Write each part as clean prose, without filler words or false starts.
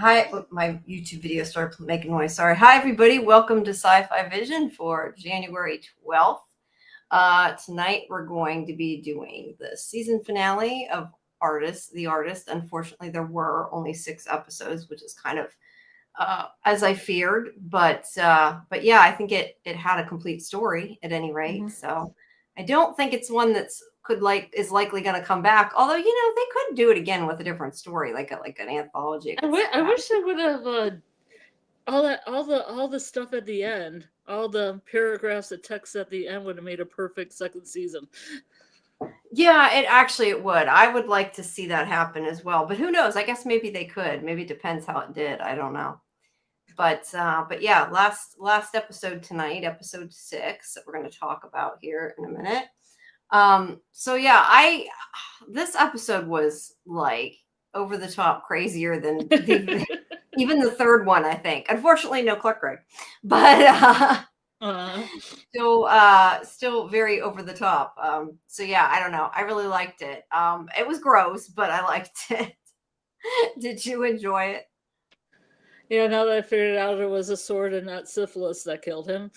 Hi, my YouTube video started making noise. Sorry. Hi, everybody. Welcome to SciFi Vision for January 12th. Tonight, we're going to be doing the season finale of The Artist. Unfortunately, there were only 6 episodes, which is kind of as I feared. But yeah, I think it had a complete story at any rate. So I don't think it's one that's is likely going to come back. Although, they could do it again with a different story, like an anthology. I wish I would have all the stuff at the end, all the paragraphs of text at the end would have made a perfect second season. Yeah, it would. I would like to see that happen as well. But who knows? I guess maybe they could. Maybe it depends how it did. I don't know. But yeah, last episode tonight, episode 6 that we're going to talk about here in a minute. So yeah, this episode was like over the top crazier than even the third one, I think. Unfortunately, no Cluck Greg, but still very over the top. So yeah, I don't know. I really liked it. It was gross, but I liked it. Did you enjoy it? Yeah, now that I figured out it was a sword and not syphilis that killed him.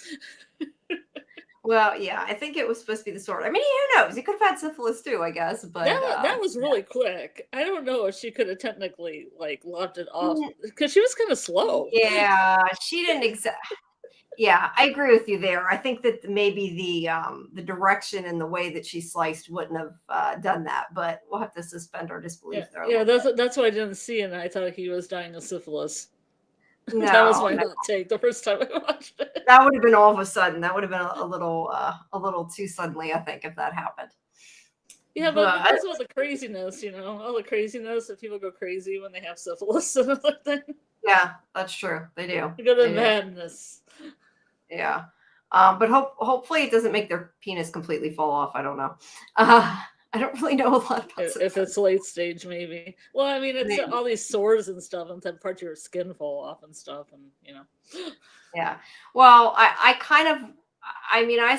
Well, yeah, I think it was supposed to be the sword. I mean, who knows? He could have had syphilis too, I guess. But that was really quick. I don't know if she could have technically lopped it off because she was kind of slow. Yeah, she didn't exactly. Yeah, I agree with you there. I think that maybe the direction and the way that she sliced wouldn't have done that, but we'll have to suspend our disbelief there. Yeah, that's why I didn't see it. And I thought he was dying of syphilis. No, that was my hot take the first time I watched it. That would have been all of a sudden. That would have been a little too suddenly, I think, if that happened. Yeah, but that's all the craziness, all the craziness that people go crazy when they have syphilis and other things. Yeah, that's true. They do. You go to madness. Yeah. But hopefully it doesn't make their penis completely fall off. I don't know. I don't really know a lot about if it's late stage, maybe. Well, I mean, it's all these sores and stuff, and then parts of your skin fall off and stuff, and Yeah. Well, I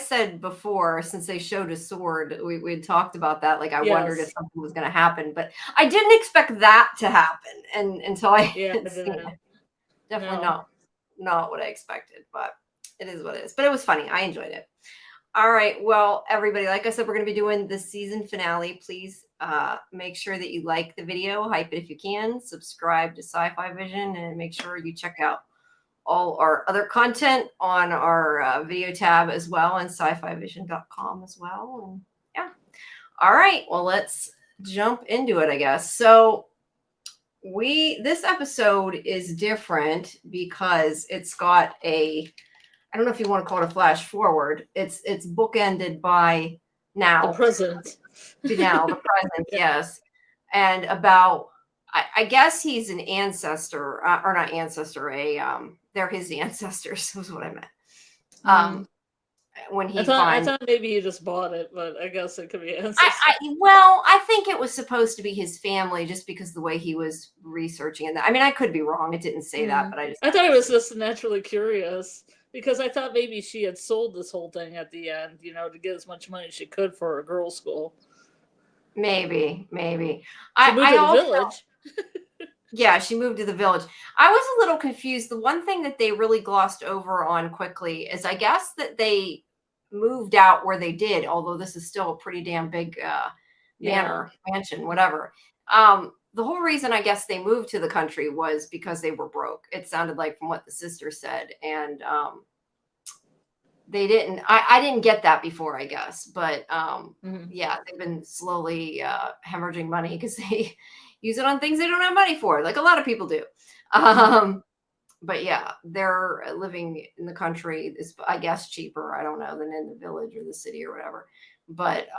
said before, since they showed a sword, we had talked about that. Like, I wondered if something was going to happen, but I didn't expect that to happen, and until I had seen it. Definitely not what I expected, but it is what it is. But it was funny. I enjoyed it. All right. Well, everybody, like I said, we're going to be doing the season finale. Please make sure that you like the video, hype it if you can, subscribe to SciFi Vision, and make sure you check out all our other content on our video tab as well, and scifivision.com as well. And yeah. All right. Well, let's jump into it, I guess. So this episode is different because it's got I don't know if you want to call it a flash forward. It's bookended by now. The present. Now, the present, yes. And about, I guess he's an ancestor, or not ancestor, they're his ancestors, was what I meant. When he I thought maybe he just bought it, but I guess it could be ancestors. I think it was supposed to be his family just because the way he was researching it. I mean, I could be wrong. It didn't say that, but I thought it was just naturally curious. Because I thought maybe she had sold this whole thing at the end, to get as much money as she could for a girls' school. Maybe. She moved to the village. Yeah, she moved to the village. I was a little confused. The one thing that they really glossed over on quickly is I guess that they moved out where they did, although this is still a pretty damn big mansion, whatever. The whole reason I guess they moved to the country was because they were broke. It sounded like from what the sister said. And they didn't, I didn't get that before, I guess. But yeah, they've been slowly hemorrhaging money because they use it on things they don't have money for, like a lot of people do. But yeah, they're living in the country is, I guess, cheaper, I don't know, than in the village or the city or whatever. But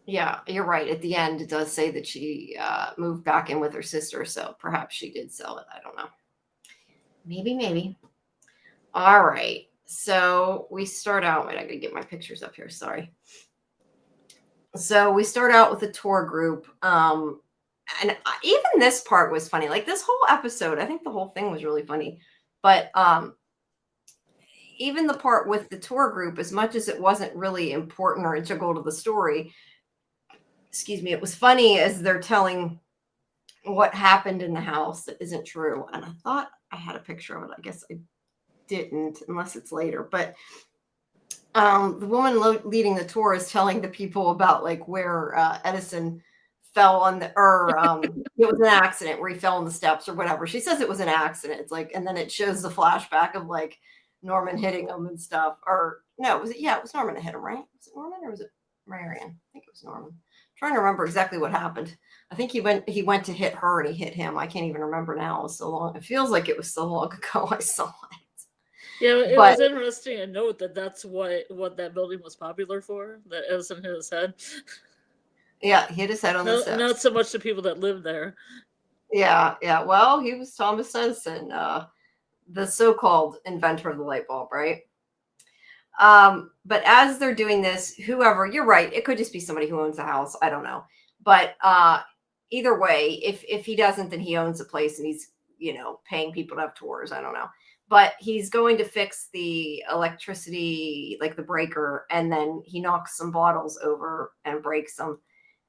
yeah, you're right. At the end, it does say that she moved back in with her sister. So perhaps she did sell it. I don't know. Maybe. All right. So we start out. Wait, I got to get my pictures up here. Sorry. So we start out with a tour group. And even this part was funny. Like this whole episode, I think the whole thing was really funny. But even the part with the tour group, as much as it wasn't really important or integral to the story, excuse me, it was funny as they're telling what happened in the house that isn't true. And I thought I had a picture of it. I guess I didn't, unless it's later. But the woman leading the tour is telling the people about like where Edison fell on the, or it was an accident where he fell on the steps or whatever. She says it was an accident. It's like, and then it shows the flashback of like Norman hitting him and stuff. Or no, was it? Yeah, it was Norman that hit him, right? Was it Norman or was it Marion? I think it was Norman. I'm trying to remember exactly what happened. I think he went to hit her and he hit him. I can't even remember now. It was so long. It feels like it was so long ago I saw it. Yeah, it was interesting to note that that's what that building was popular for. That Edison hit his head. Yeah, he hit his head on the steps. Not so much the people that lived there. Yeah. Well, he was Thomas Edison, the so-called inventor of the light bulb, right? But as they're doing this, whoever, you're right, it could just be somebody who owns a house. I don't know. But either way, if he doesn't, then he owns a place and he's, paying people to have tours. I don't know. But he's going to fix the electricity, like the breaker, and then he knocks some bottles over and breaks them.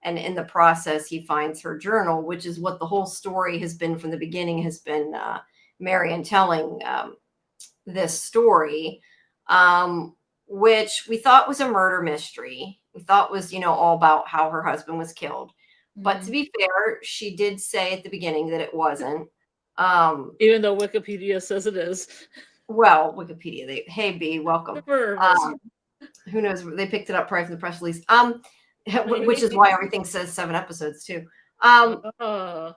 And in the process, he finds her journal, which is what the whole story has been from the beginning, has been Marion telling this story, which we thought was a murder mystery. We thought was, all about how her husband was killed. Mm-hmm. But to be fair, she did say at the beginning that it wasn't. Even though Wikipedia says it is. Well, Wikipedia, hey B, welcome. Who knows? They picked it up right from the press release. Which is why everything says 7 episodes too. So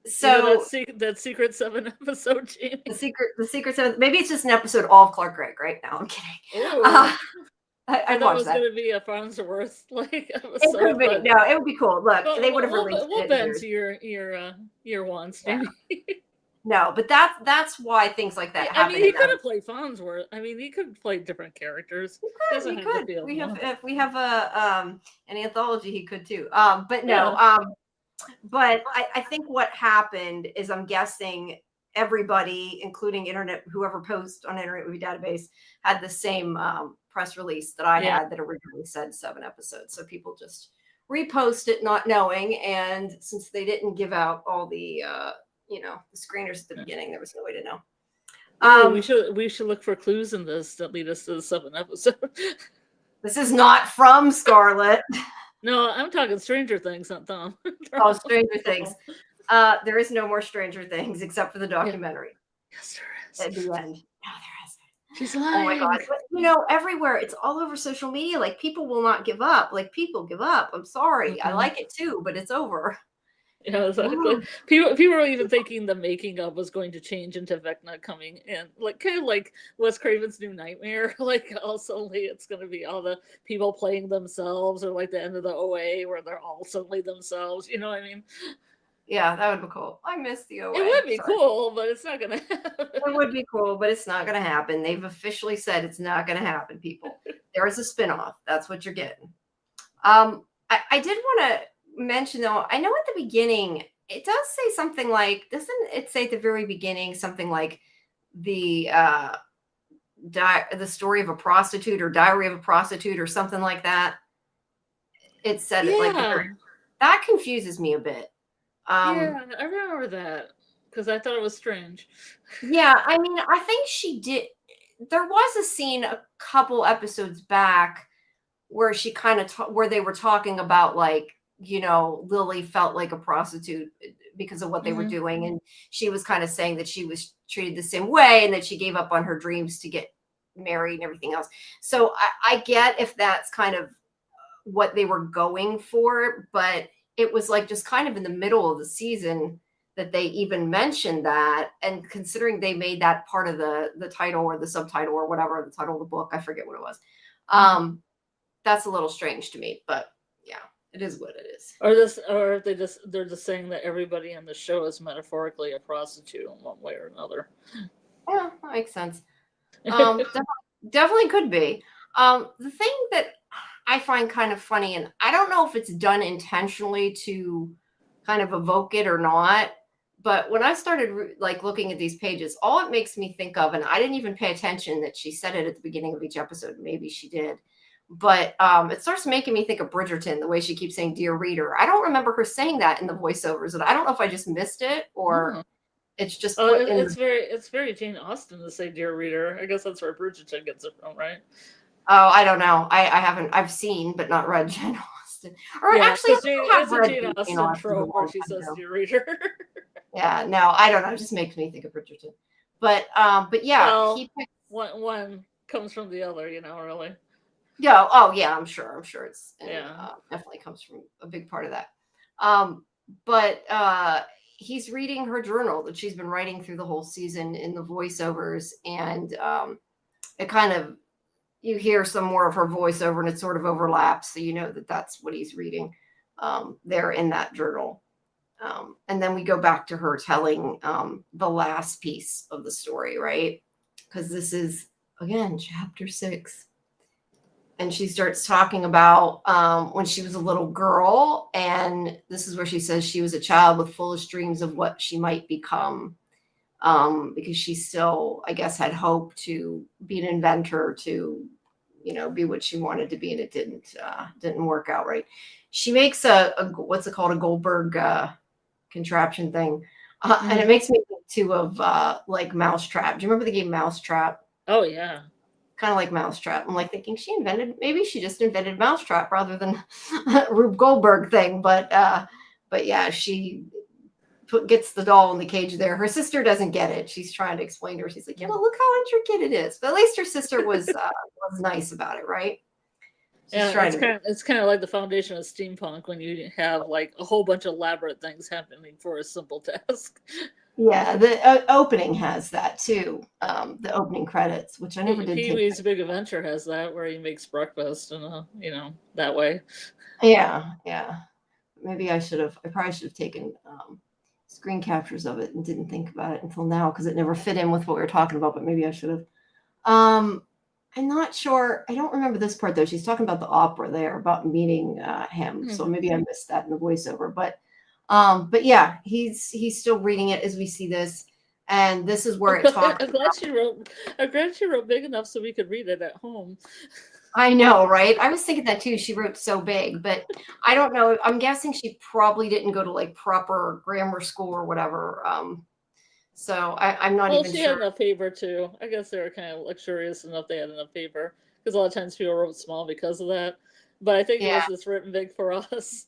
that secret 7 episode, Jamie. The secret 7. Maybe it's just an episode all of Clark Gregg, right? No, I'm kidding. I'd watch that. It was going to be a Farnsworth like episode. It could be. No, it would be cool. Look, they would have released it. We'll bend to your wants, Jamie. Yeah. No, but that's why things like that happen. I mean, he could have played Farnsworth. I mean, he could play different characters. He could. If we have an anthology, he could too. But no. But I think what happened is, I'm guessing everybody, including internet, whoever posts on Internet Movie Database, had the same press release that I had that originally said 7 episodes. So people just repost it, not knowing. And since they didn't give out all the the screeners at the beginning, there was no way to know. We should look for clues in this that lead us to the 7 episode. This is not from Scarlet. No, I'm talking Stranger Things, not Tom. Oh, Stranger Things. There is no more Stranger Things except for the documentary. Yes, there is. At the end. No, there isn't. She's lying. Oh my God. But, everywhere. It's all over social media. Like, people will not give up. Like, people give up. I'm sorry. Mm-hmm. I like it too, but it's over. Yeah, exactly. People were even thinking the making of was going to change into Vecna coming in, like kind of like Wes Craven's New Nightmare. Like, suddenly it's going to be all the people playing themselves, or like the end of the OA where they're all suddenly themselves. You know what I mean? Yeah, that would be cool. I miss the OA. It would be cool, but it's not going to happen. It would be cool, but it's not going to happen. They've officially said it's not going to happen, people. There is a spinoff. That's what you're getting. I did want to mention, though, I know at the beginning it does say something like, doesn't it say at the very beginning something like the story of a prostitute, or diary of a prostitute, or something like that? It said it like that confuses me a bit. Yeah, I remember that because I thought it was strange. Yeah, I mean, I think she did. There was a scene a couple episodes back where she kind of where they were talking about, like, Lily felt like a prostitute because of what they were doing. And she was kind of saying that she was treated the same way and that she gave up on her dreams to get married and everything else. So I get if that's kind of what they were going for, but it was like just kind of in the middle of the season that they even mentioned that. And considering they made that part of the title or the subtitle or whatever, the title of the book, I forget what it was. That's a little strange to me, but yeah. It is what it is. Or they're just saying that everybody on the show is metaphorically a prostitute in one way or another. Yeah, that makes sense. Definitely could be. The thing that I find kind of funny, and I don't know if it's done intentionally to kind of evoke it or not, but when I started looking at these pages, all it makes me think of, and I didn't even pay attention that she said it at the beginning of each episode, maybe she did, But it starts making me think of Bridgerton, the way she keeps saying "dear reader." I don't remember her saying that in the voiceovers, and I don't know if I just missed it or Oh. it's just Oh, put in. it's very Jane Austen to say "dear reader." I guess that's where Bridgerton gets it from, right? Oh, I don't know. I haven't. I've seen but not read Jane Austen. Or Yeah, actually, I because think I have it's a read Jane Jane Austen Austen a trope where long she time says ago. "dear reader." Yeah, no, I don't know. It just makes me think of Bridgerton. But yeah, Well, he picks. one comes from the other, really. Yeah. Oh, yeah. I'm sure. It's and Yeah. definitely comes from a big part of that. Um, but he's reading her journal that she's been writing through the whole season in the voiceovers, and it kind of you hear some more of her voiceover, and it sort of overlaps, so you know that that's what he's reading there in that journal. And then we go back to her telling the last piece of the story, right? Because this is again chapter 6. And she starts talking about when she was a little girl. And this is where she says she was a child with foolish dreams of what she might become. Because she still, I guess, had hope to be an inventor, to, be what she wanted to be. And it didn't work out right. She makes a what's it called? A Goldberg contraption thing. And it makes me think too of like Mousetrap. Do you remember the game Mousetrap? Oh yeah. Kind of like Mousetrap. I'm like thinking maybe she just invented Mousetrap rather than Rube Goldberg thing. But yeah, she gets the doll in the cage there. Her sister doesn't get it. She's trying to explain to her. She's like, look how intricate it is. But at least her sister was nice about it, right? Yeah, it's kind of like the foundation of steampunk when you have like a whole bunch of elaborate things happening for a simple task. Yeah, the opening has that too. The opening credits, which I never did take. Pee-wee's Big Adventure has that, where he makes breakfast and that way. Yeah. Maybe I probably should have taken screen captures of it and didn't think about it until now because it never fit in with what we were talking about. But maybe I should have. I'm not sure. I don't remember this part though. She's talking about the opera there, about meeting him. So maybe I missed that in the voiceover. But yeah, he's still reading it as we see this, and this is where it talks. I'm glad she wrote big enough so we could read it at home. I know, right? I was thinking that too. She wrote so big, but I don't know. I'm guessing she probably didn't go to like proper grammar school or whatever. So I'm not even she sure. had enough paper too. I guess they were kind of luxurious enough they had enough paper, because a lot of times people wrote small because of that. But I think it was just written big for us.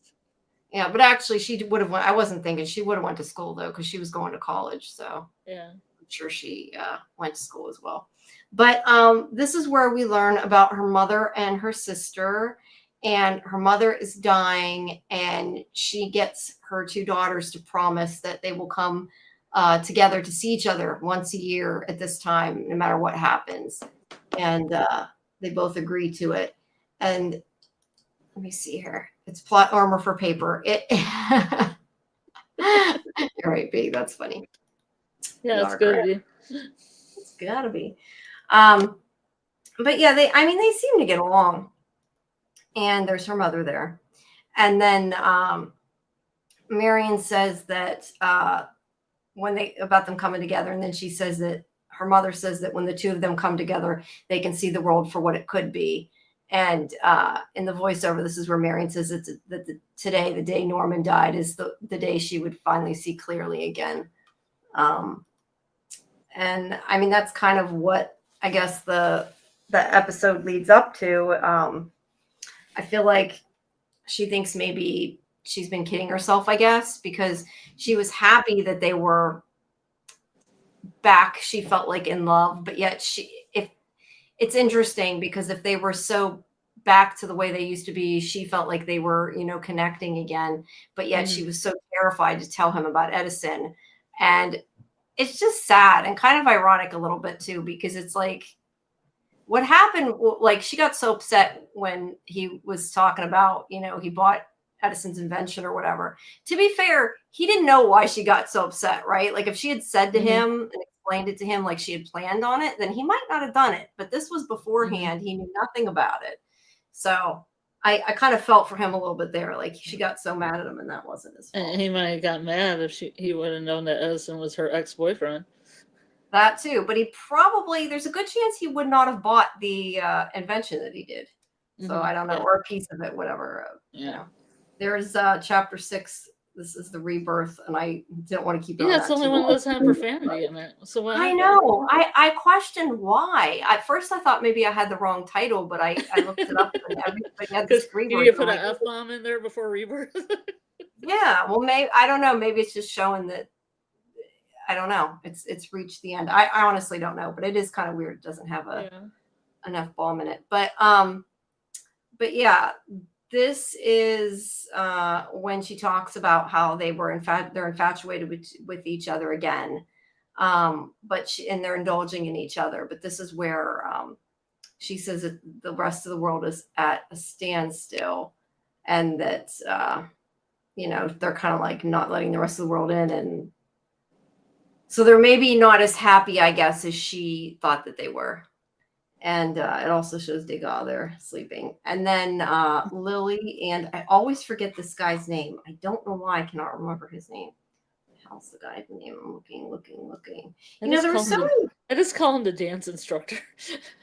Yeah, but actually she would have went. I wasn't thinking she would have went to school though, because she was going to college. So yeah, I'm sure she went to school as well. But this is where we learn about her mother and her sister. And her mother is dying, and she gets her 2 daughters to promise that they will come together to see each other once a year at this time, no matter what happens. And they both agree to it. And let me see here. It's plot armor for paper. You're right, B. That's funny. Yeah, it's good to be. It's gotta be. But yeah, they seem to get along. And there's her mother there. And then Marion says that about them coming together, and then she says that her mother says that when the 2 of them come together, they can see the world for what it could be. And in the voiceover, this is where Marion says that today, the day Norman died, is the day she would finally see clearly again. And I mean, that's kind of what I guess the episode leads up to. I feel like she thinks maybe she's been kidding herself, I guess, because she was happy that they were back. She felt like in love, but yet it's interesting because if they were so back to the way they used to be, she felt like they were, connecting again, but yet she was so terrified to tell him about Edison. And it's just sad and kind of ironic a little bit too, because it's like, what happened? Like, she got so upset when he was talking about, he bought Edison's invention or whatever. To be fair, he didn't know why she got so upset, right? Like, if she had said to him and explained it to him like she had planned on it, then he might not have done it. But this was beforehand. He knew nothing about it. So I kind of felt for him a little bit there. Like, she got so mad at him, and that wasn't his fault. And he might have got mad if he would have known that Edison was her ex-boyfriend. That too, but there's a good chance he would not have bought the invention that he did. So I don't know, or a piece of it, whatever. You know, there's chapter 6. This is the Rebirth, and I don't want to keep it on it's that the only too one long. that doesn't have profanity in it. So what I know. I questioned why. At first, I thought maybe I had the wrong title, but I looked it up, and everybody had this Rebirth. You put an F-bomb in there before Rebirth. Yeah, well, maybe I don't know. Maybe it's just showing that. I don't know. It's reached the end. I honestly don't know, but it is kind of weird. It doesn't have enough bomb in it, but yeah. This is when she talks about how they were they're infatuated with each other again, but and they're indulging in each other. But this is where she says that the rest of the world is at a standstill, and that they're kind of like not letting the rest of the world in, and so they're maybe not as happy, I guess, as she thought that they were. And it also shows Degas there sleeping. And then Lily, and I always forget this guy's name. I don't know why I cannot remember his name. How's the guy's name? I'm looking. There were so many. I just call him the dance instructor.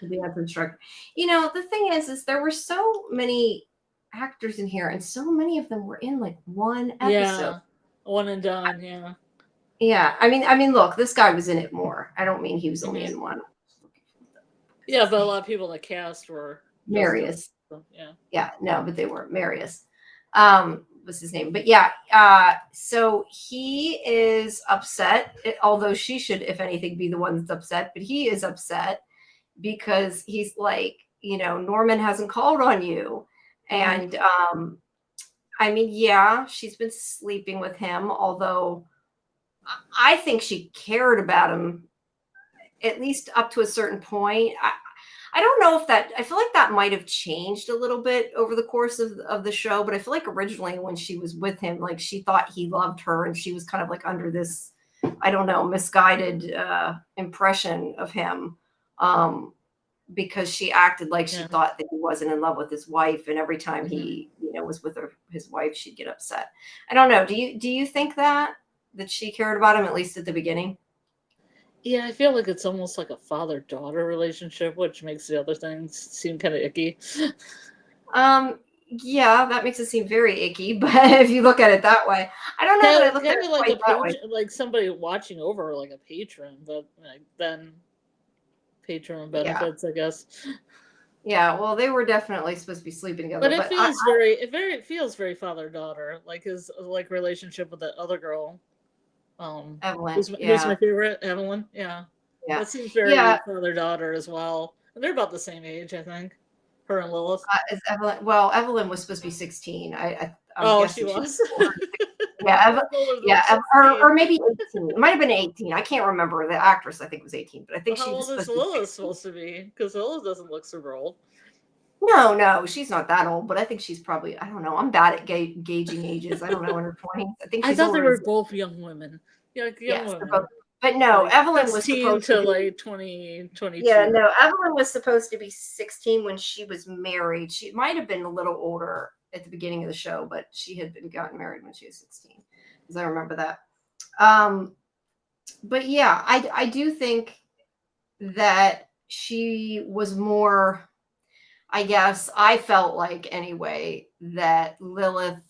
The dance instructor. The thing is there were so many actors in here, and so many of them were in like one episode. Yeah, one and done. Yeah. Yeah, I mean, look, this guy was in it more. I don't mean he was only in one. Yeah, but a lot of people in the cast were Marius. Yeah, no, but they weren't. Marius was his name. But yeah, so he is upset, although she should, if anything, be the one that's upset. But he is upset because he's like, Norman hasn't called on you. And I mean, yeah, she's been sleeping with him, although I think she cared about him at least up to a certain point. I don't know if I feel like that might have changed a little bit over the course of the show, but I feel like originally when she was with him, like she thought he loved her, and she was kind of like under this, I don't know, misguided impression of him, because she acted like she thought that he wasn't in love with his wife, and every time he was with his wife, she'd get upset. I don't know. Do you think that she cared about him, at least at the beginning? Yeah, I feel like it's almost like a father-daughter relationship, which makes the other things seem kind of icky. Yeah, that makes it seem very icky, but if you look at it that way, I don't know that I look at it like that way. Like somebody watching over, like a patron, but then patron benefits, I guess. Yeah, well, they were definitely supposed to be sleeping together. But it feels very father-daughter, like his relationship with that other girl. Evelyn, who's my favorite? Evelyn, yeah. That seems very father-daughter as well. And they're about the same age, I think. Her and Lilith. Is Evelyn? Well, Evelyn was supposed to be 16. She was. Or maybe 18. It might have been 18. I can't remember. The actress, I think, was 18, but I think she was supposed to be. Because Lilith doesn't look super old. No, she's not that old, but I think she's probably, I don't know. I'm bad at gauging ages. I don't know, in her 20s. I thought they were both young women. Yeah, like young women. But no, Evelyn was supposed to be like 20, 22. Yeah, no, Evelyn was supposed to be 16 when she was married. She might have been a little older at the beginning of the show, but she had gotten married when she was 16, because I remember that. But yeah, I do think that she was more, I guess I felt like anyway, that Lilith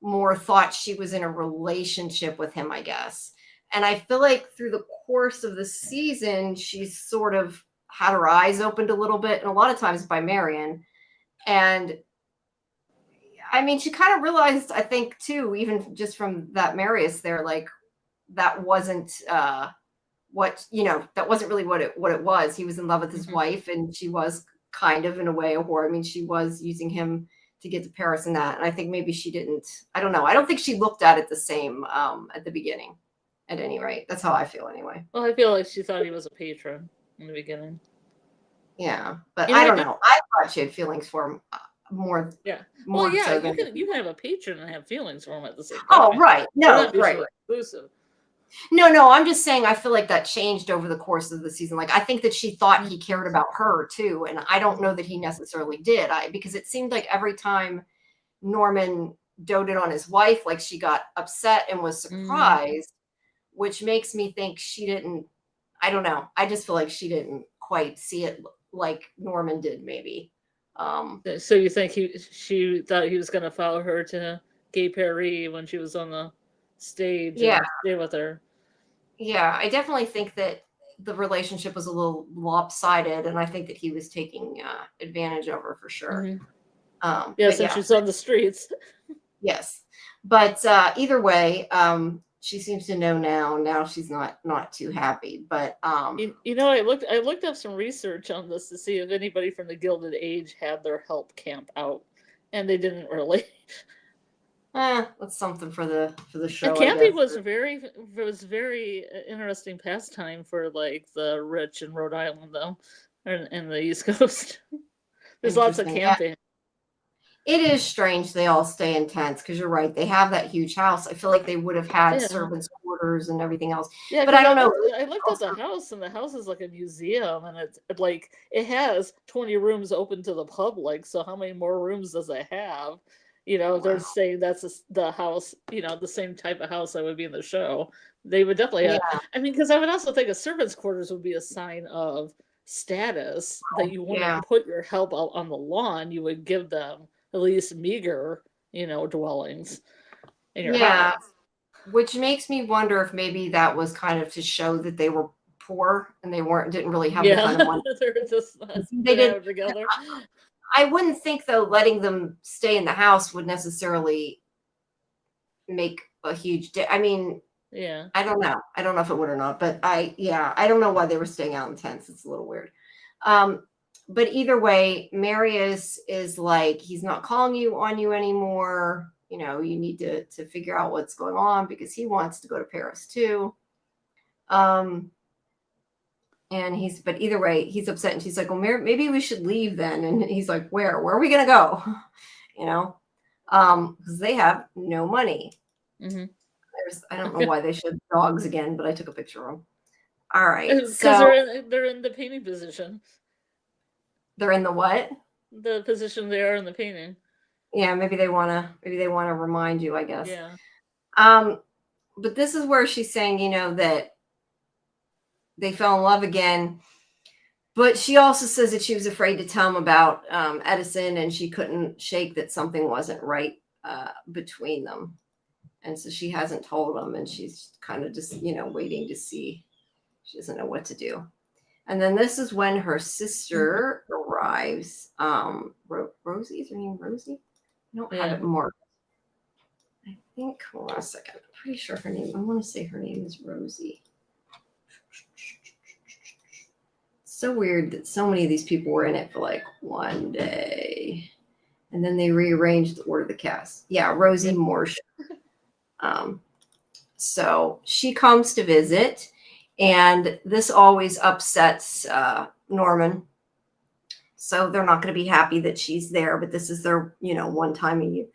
more thought she was in a relationship with him, I guess. And I feel like through the course of the season, she's sort of had her eyes opened a little bit, and a lot of times by Marion. And I mean, she kind of realized, I think, too, even just from that Marius there, like that wasn't that wasn't really what it was. He was in love with his wife, and she was kind of, in a way, a whore. I mean, she was using him to get to Paris and that. And I think maybe she didn't, I don't know. I don't think she looked at it the same at the beginning. At any rate, that's how I feel anyway. Well, I feel like she thought he was a patron in the beginning. Yeah, but I don't know. I thought she had feelings for him more. Yeah. More you can have a patron and have feelings for him at the same time. Oh, right. No, right. Exclusive. No. I'm just saying, I feel like that changed over the course of the season. Like, I think that she thought he cared about her too, and I don't know that he necessarily did. Because it seemed like every time Norman doted on his wife, like she got upset and was surprised. Which makes me think she didn't, I don't know. I just feel like she didn't quite see it like Norman did, maybe. So you think she thought he was going to follow her to Gay Paris when she was on the stage Yeah, and stay with her? yeah, I definitely think that the relationship was a little lopsided, and I think that he was taking advantage of her for sure. Mm-hmm. Yeah, But since yeah, she's on the streets. yes. But either way, she seems to know now. Now she's not too happy. But You know, I looked up some research on this to see if anybody from the Gilded Age had their help camp out, and they didn't really. that's something for the And show, I camping guess. was very interesting pastime for like the rich in Rhode Island though, and the East Coast. There's lots of Interesting. Yeah, camping. it is strange they all stay in tents because you're right. They have that huge house. I feel like they would have had Yeah. servants' quarters and everything else. Yeah, But because I don't know. I looked at the house, and the house is like a museum, and it's like it has 20 rooms open to the public. So how many more rooms does it have? You know, they're Wow. saying that's the house, you know, the same type of house that would be in the show. They would definitely have. Yeah. I mean, because I would also think a servant's quarters would be a sign of status that you Yeah. wouldn't put your help out on the lawn. You would give them at least meager, dwellings in your Yeah. house. Which makes me wonder if maybe that was kind of to show that they were poor and they didn't really have the Yeah, kind of money. they're just They didn't. together. I wouldn't think though letting them stay in the house would necessarily make a huge I mean, Yeah. I don't know. I don't know if it would or not, but I don't know why they were staying out in tents. It's a little weird. Um, but either way, Marius is like, he's not calling on you anymore. You know, you need to figure out what's going on because he wants to go to Paris too. But either way, he's upset, and she's like, well, maybe we should leave then. And he's like, where are we going to go? You know, because they have no money. Mm-hmm. I don't know why they showed dogs again, but I took a picture of them. All right. Because So they're in the painting position. they're in the what? The position they are in the painting. Yeah, maybe they wanna remind you, I guess. Yeah. But this is where she's saying, that they fell in love again. But she also says that she was afraid to tell him about Edison, and she couldn't shake that something wasn't right between them. And so she hasn't told him, and she's kind of just, waiting to see. She doesn't know what to do. And then this is when her sister arrives. Rosie, is her name Rosie? I don't have it marked. I think, hold on a second. I'm pretty sure her name, I want to say her name is Rosie. It's so weird that so many of these people were in it for like one day. And then they rearranged the order of the cast. Yeah, Rosie Morsh. So she comes to visit, and this always upsets Norman. So they're not going to be happy that she's there, but this is their, one time a year.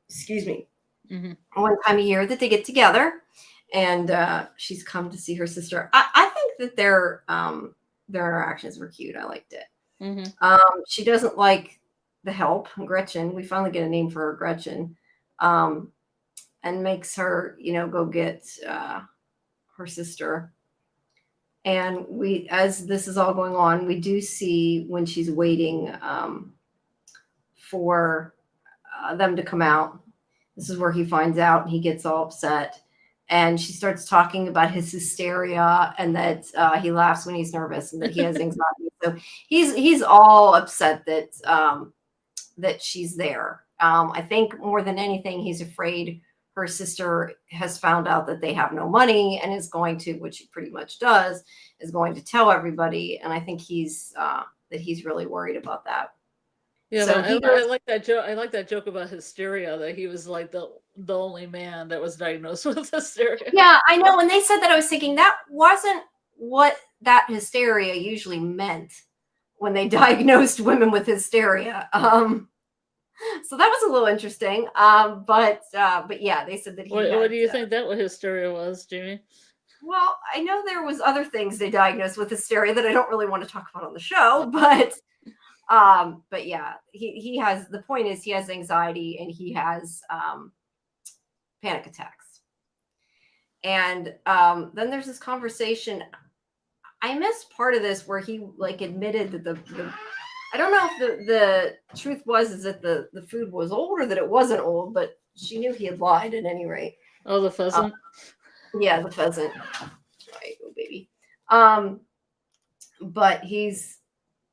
Excuse me. Mm-hmm. One time a year that they get together, and she's come to see her sister. I think that their interactions were cute. I liked it. Mm-hmm. She doesn't like the help, Gretchen. We finally get a name for her, Gretchen, and makes her, go get her sister. And as this is all going on, we do see when she's waiting for them to come out. This is where he finds out, and he gets all upset. And she starts talking about his hysteria, and that he laughs when he's nervous, and that he has anxiety. So he's all upset that she's there. I think more than anything, he's afraid her sister has found out that they have no money and is going to, which she pretty much does, is going to tell everybody. And I think he's really worried about that. Yeah, so I like that joke. I like that joke about hysteria, that he was like the only man that was diagnosed with hysteria. Yeah, I know. When they said that, I was thinking that wasn't what that hysteria usually meant when they diagnosed women with hysteria. So that was a little interesting. But yeah, they said that he. What do you think that what hysteria was, Jamie? Well, I know there was other things they diagnosed with hysteria that I don't really want to talk about on the show, but yeah, he has, the point is he has anxiety, and he has panic attacks. And then there's this conversation. I missed part of this where he like admitted that the I don't know if the truth is that the food was old or that it wasn't old, but she knew he had lied at any rate. Oh, the pheasant. Yeah, the pheasant. Right, oh baby. But he's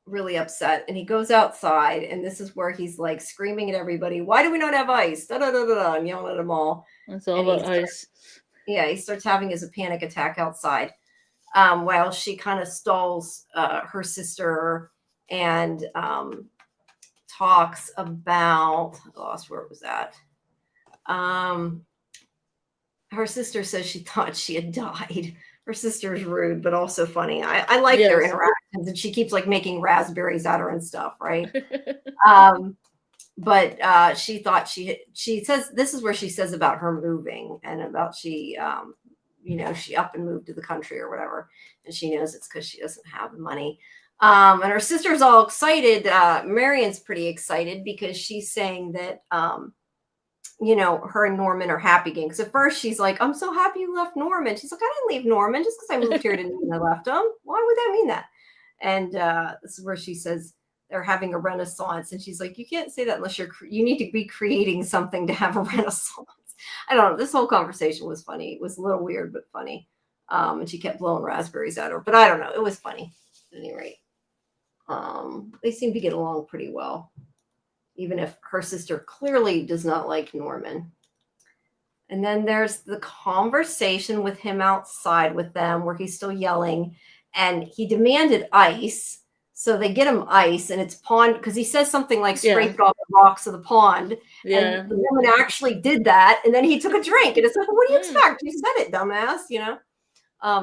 really upset, and he goes outside, and this is where he's like screaming at everybody, "Why do we not have ice?" Da da da da da. I'm yelling at them all. It's all about ice. Yeah, he starts having his panic attack outside. While she kind of stalls her sister and talks about, I lost where it was at. Her sister says she thought she had died. Her sister is rude, but also funny. I like their interactions, and she keeps like making raspberries at her and stuff, right? But she thought she says, this is where she says about her moving and about she up and moved to the country or whatever. And she knows it's because she doesn't have the money. And her sister's all excited. Marion's pretty excited because she's saying that, her and Norman are happy again. Because at first she's like, I'm so happy you left Norman. She's like, I didn't leave Norman. Just because I moved here didn't mean I left him. Why would that mean that? And this is where she says they're having a renaissance. And she's like, you can't say that unless you need to be creating something to have a renaissance. I don't know. This whole conversation was funny. It was a little weird, but funny. And she kept blowing raspberries at her. But I don't know. It was funny at any rate. They seem to get along pretty well, even if her sister clearly does not like Norman. And then there's the conversation with him outside with them where he's still yelling. And he demanded ice. So they get him ice, and it's pond, because he says something like scraped off the rocks of the pond. Yeah. And the woman actually did that. And then he took a drink. And it's like, well, what do you expect? You said it, dumbass,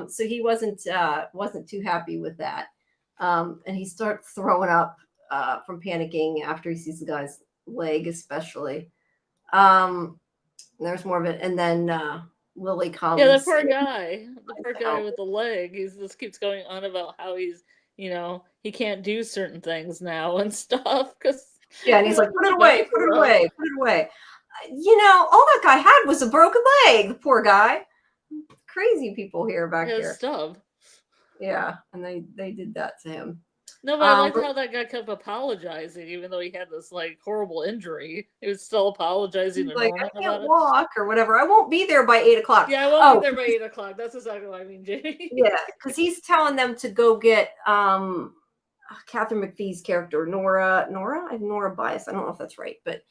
So he wasn't too happy with that. And he starts throwing up from panicking after he sees the guy's leg, especially. There's more of it. And then Lily comes. Yeah, the poor guy with the leg. He just keeps going on about how he's, he can't do certain things now and stuff. Yeah, and he's like, put it away. All that guy had was a broken leg, the poor guy. Crazy people here back here. Stub. Yeah, and they did that to him. No, but I liked how that guy kept apologizing, even though he had this like horrible injury. He was still apologizing. Like, I can't walk or whatever. I won't be there by 8 o'clock. Yeah, I won't be there by 8 o'clock. That's exactly what I mean, Jamie. Yeah, because he's telling them to go get Catherine McPhee's character, Nora. I have Nora bias. I don't know if that's right, but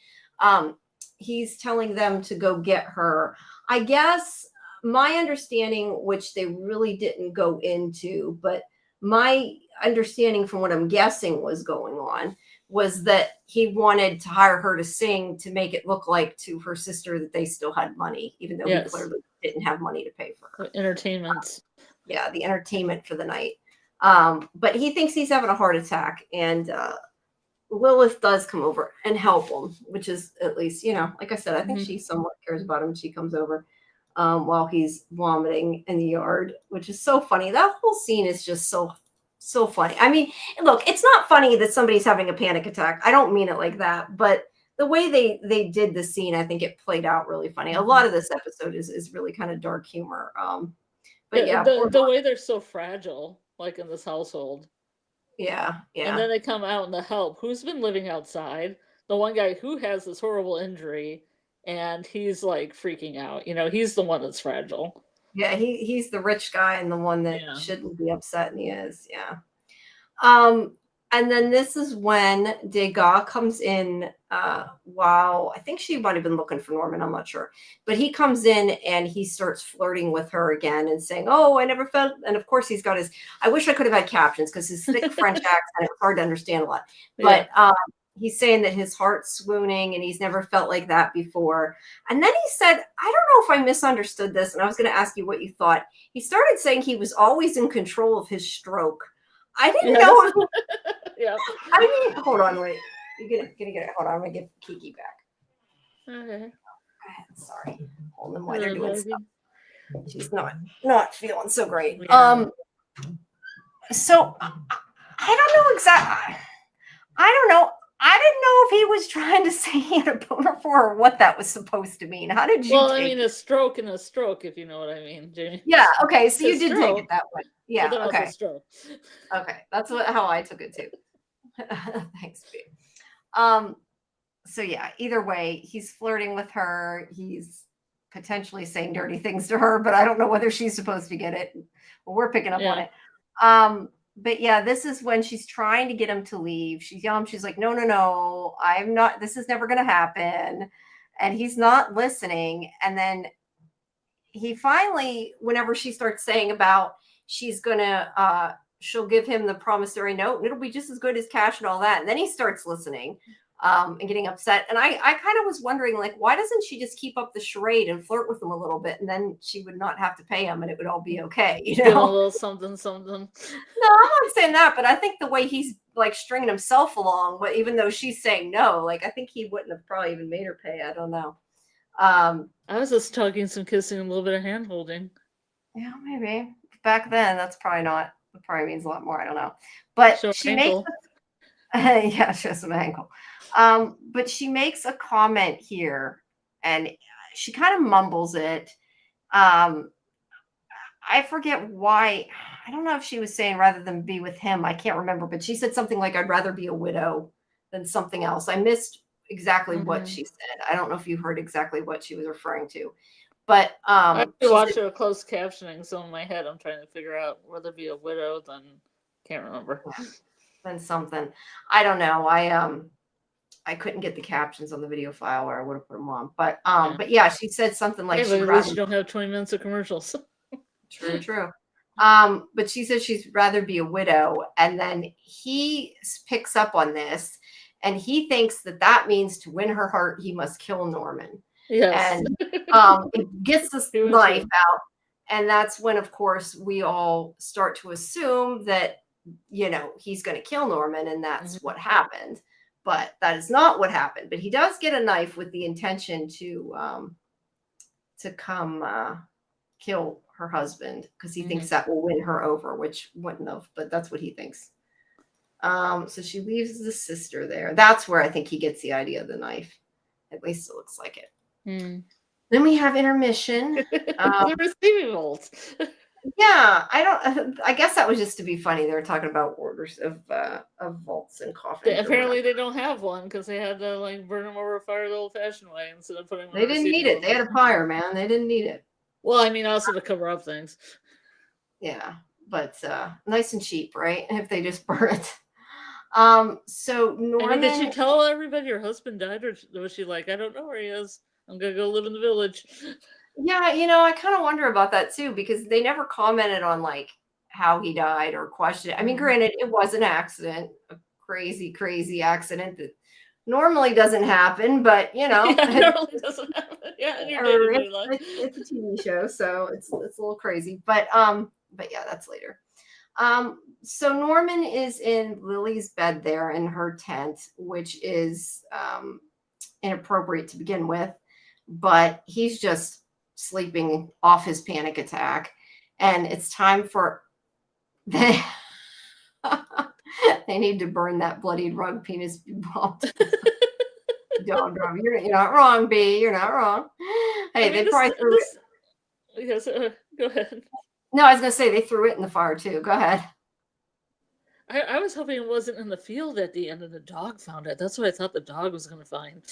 he's telling them to go get her. I guess my understanding, which they really didn't go into, but my understanding from what I'm guessing was going on was that he wanted to hire her to sing to make it look like to her sister that they still had money, even though he clearly didn't have money to pay for her. Entertainment. Yeah, the entertainment for the night. But he thinks he's having a heart attack, and Lilith does come over and help him, which is at least, like I said, I think she somewhat cares about him. She comes over while he's vomiting in the yard, which is so funny. That whole scene is just so funny. I mean, look, it's not funny that somebody's having a panic attack. I don't mean it like that, but the way they did the scene, I think it played out really funny. A lot of this episode is really kind of dark humor. But the way they're so fragile, like in this household. Yeah. And then they come out and to help. Who's been living outside? The one guy who has this horrible injury, and he's like freaking out. He's the one that's fragile. Yeah, he's the rich guy and the one that shouldn't be upset, and he is. Yeah. And then this is when Degas comes in. While I think she might have been looking for Norman, I'm not sure, but he comes in and he starts flirting with her again and saying, "Oh, I never felt." And of course, he's got his. I wish I could have had captions because his thick French accent, it's hard to understand a lot. But he's saying that his heart's swooning and he's never felt like that before. And then he said, I don't know if I misunderstood this, and I was going to ask you what you thought. He started saying he was always in control of his stroke. I didn't know. Yeah. I mean, hold on, wait. You're gonna get it. Hold on, I'm gonna get Kiki back. Okay. Sorry. Hold them while they're doing stuff. She's not feeling so great. Yeah. So I don't know exactly. I don't know. I didn't know if he was trying to say he had a boner for her or what that was supposed to mean. How did you Well, I mean, a stroke and a stroke, if you know what I mean, Jamie. Yeah, okay. So you did take it that way. Yeah, okay. Okay. That's how I took it too. Thanks, babe. So yeah, either way, he's flirting with her. He's potentially saying dirty things to her, but I don't know whether she's supposed to get it. Well, we're picking up on Yeah. it. But yeah, this is when she's trying to get him to leave. She's yelling, she's like, no, no, no, I'm not, this is never gonna happen. And he's not listening. And then he finally, whenever she starts saying about she's gonna she'll give him the promissory note and it'll be just as good as cash and all that. And then he starts listening and getting upset. And I kind of was wondering, like, why doesn't she just keep up the charade and flirt with him a little bit, and then she would not have to pay him and it would all be okay, you Give him a know? little something, something. No, I'm not saying that, but I think the way he's like stringing himself along, but even though she's saying no, like I think he wouldn't have probably even made her pay. I don't know. I was just talking some kissing and a little bit of hand holding. Yeah, maybe. Back then, that's probably not. It probably means a lot more. I don't know. But Show she ankle. makes yeah, show some ankle. But she makes a comment here, and she kind of mumbles it. I forget why. I don't know if she was saying rather than be with him. I can't remember, but she said something like, "I'd rather be a widow than something else." I missed exactly what she said. I don't know if you heard exactly what she was referring to. But I actually watched it with closed captioning, so in my head I'm trying to figure out whether to be a widow, then can't remember. Then something. I don't know. I couldn't get the captions on the video file or I would have put them on. But yeah, she said something like Hey, but at least you don't have 20 minutes of commercials. True. But she says she'd rather be a widow, and then he picks up on this and he thinks that that means to win her heart he must kill Norman. Yes. And it gets this knife out, and that's when, of course, we all start to assume that, you know, he's going to kill Norman, and that's what happened. But that is not what happened. But he does get a knife with the intention to come kill her husband, because he thinks that will win her over, which wouldn't have, but that's what he thinks. So she leaves the sister there. That's where I think he gets the idea of the knife. At least it looks like it. Then we have intermission. The receiving vault. Yeah, I guess that was just to be funny. They were talking about orders of vaults and coffins. Apparently they don't have one because they had to like burn them over a fire the old-fashioned way instead of putting them. They didn't need it. They had a fire, man. They didn't need it. Well, I mean, also to cover up things. Yeah, but nice and cheap, right? If they just burn it. So Norman, did she tell everybody her husband died, or was she like, I don't know where he is, I'm gonna go live in the village? Yeah, you know, I kind of wonder about that too, because they never commented on like how he died or questioned it. I mean, granted, it was an accident, a crazy accident that normally doesn't happen, but you know, normally doesn't happen. Yeah, in your day-to-day life. It's a TV show, so it's a little crazy. But yeah, that's later. So Norman is in Lily's bed there in her tent, which is inappropriate to begin with, but he's just sleeping off his panic attack, and it's time for they need to burn that bloodied rug penis bomb. You're not wrong, B. You're not wrong. Hey, they probably threw it. Yes, go ahead. No, I was gonna say they threw it in the fire too. Go ahead. I was hoping it wasn't in the field at the end and the dog found it. That's what I thought the dog was gonna find.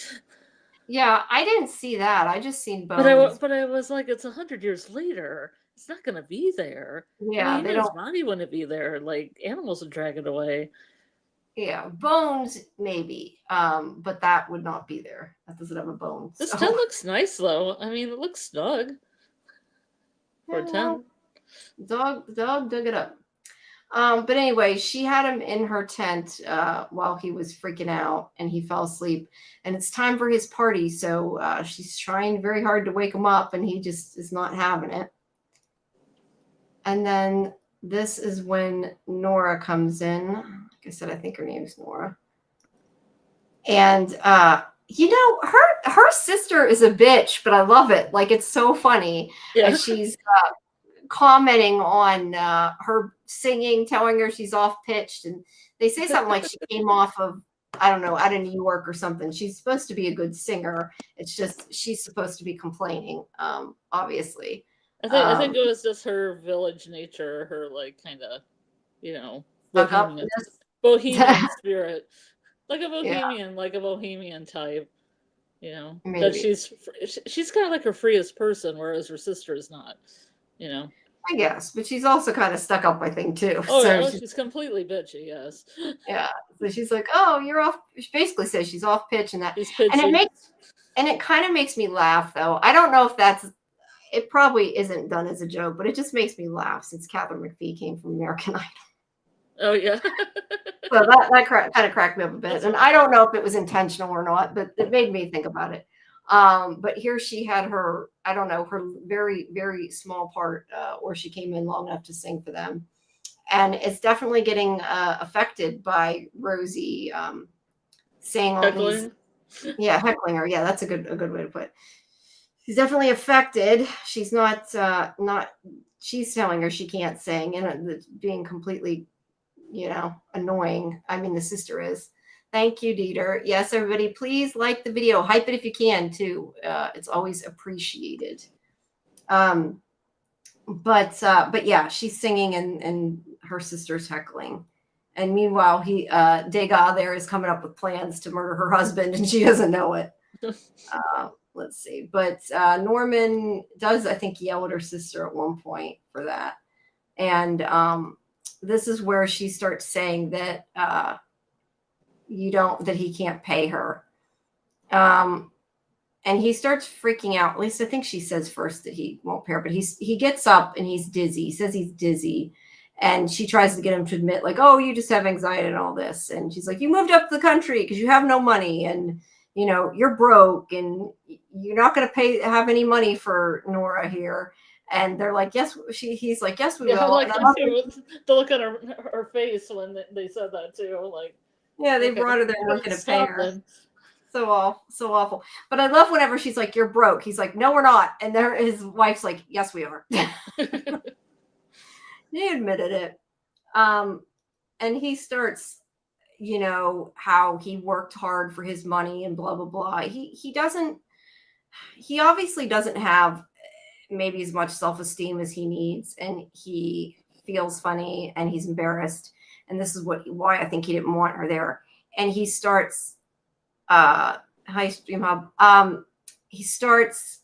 Yeah, I didn't see that. I just seen bones. But I was like, it's 100 years later. It's not gonna be there. Yeah, I mean, his body wouldn't be there. Like animals would drag it away. Yeah, bones maybe, but that would not be there. That doesn't have a bone. This tent looks nice though. I mean, it looks snug for a tent. The dog dug it up. But anyway, she had him in her tent while he was freaking out, and he fell asleep. And it's time for his party, so she's trying very hard to wake him up, and he just is not having it. And then this is when Nora comes in. Like I said, I think her name's Nora. And you know, her sister is a bitch, but I love it. Like, it's so funny. Yeah. And she's commenting on her singing, telling her she's off pitched, and they say something like she came off of, I don't know, out of New York or something. She's supposed to be a good singer. It's just she's supposed to be complaining, obviously. I think it was just her village nature, her like kind of, you know, Stuck upness. bohemian spirit, Yeah, like a bohemian type. That maybe. she's kind of like her freest person, whereas her sister is not. You know. I guess, but she's also kind of stuck up, I think, too. Oh So yeah, she's, she's completely bitchy. Yes, yeah. So she's like, "Oh, you're off." She basically says she's off pitch, and that, she's and pitchy. it kind of makes me laugh, though. I don't know if that's, it probably isn't done as a joke, but it just makes me laugh since Catherine McPhee came from American Idol. Oh yeah, So that kind of cracked me up a bit. that's And funny. I don't know if it was intentional or not, but it made me think about it. But here she had her, I don't know, her very, very small part where she came in long enough to sing for them. And it's definitely getting affected by Rosie saying all these, Heckling. yeah, heckling her. Yeah, that's a good way to put it. She's definitely affected. She's not she's telling her she can't sing and it's being completely, annoying. I mean, the sister is. Thank you, Dieter. Yes, everybody, please like the video. Hype it if you can too. It's always appreciated. Um, but yeah, she's singing and her sister's heckling. And meanwhile, Degas there is coming up with plans to murder her husband, and she doesn't know it. Let's see. But Norman does, I think, yell at her sister at one point for that. And this is where she starts saying that that he can't pay her. And he starts freaking out. At least I think she says first that he won't pay her, but he gets up and he's dizzy. He says he's dizzy. And she tries to get him to admit, like, oh, you just have anxiety and all this. And she's like, you moved up to the country because you have no money and you're broke and you're not going to have any money for Nora here. And they're like, yes, he's like, yes, we Yeah, will. like the look on her face when they said that too. Like, yeah, they okay, brought her there looking to pay her. then. So awful. But I love whenever she's like, you're broke. He's like, no, we're not. And his wife's like, yes, we are. He admitted it. And he starts, how he worked hard for his money and blah, blah, blah. He obviously doesn't have maybe as much self-esteem as he needs. And he feels funny and he's embarrassed. And this is why I think he didn't want her there. And he starts, hi Stream Hub. He starts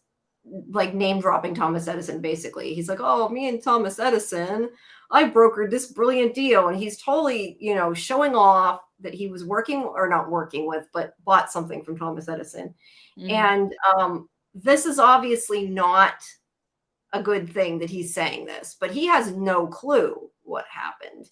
like name dropping Thomas Edison. Basically, he's like, "Oh, me and Thomas Edison, I brokered this brilliant deal," and he's totally, showing off that he was working or not working with, but bought something from Thomas Edison. Mm-hmm. And this is obviously not a good thing that he's saying this, but he has no clue what happened.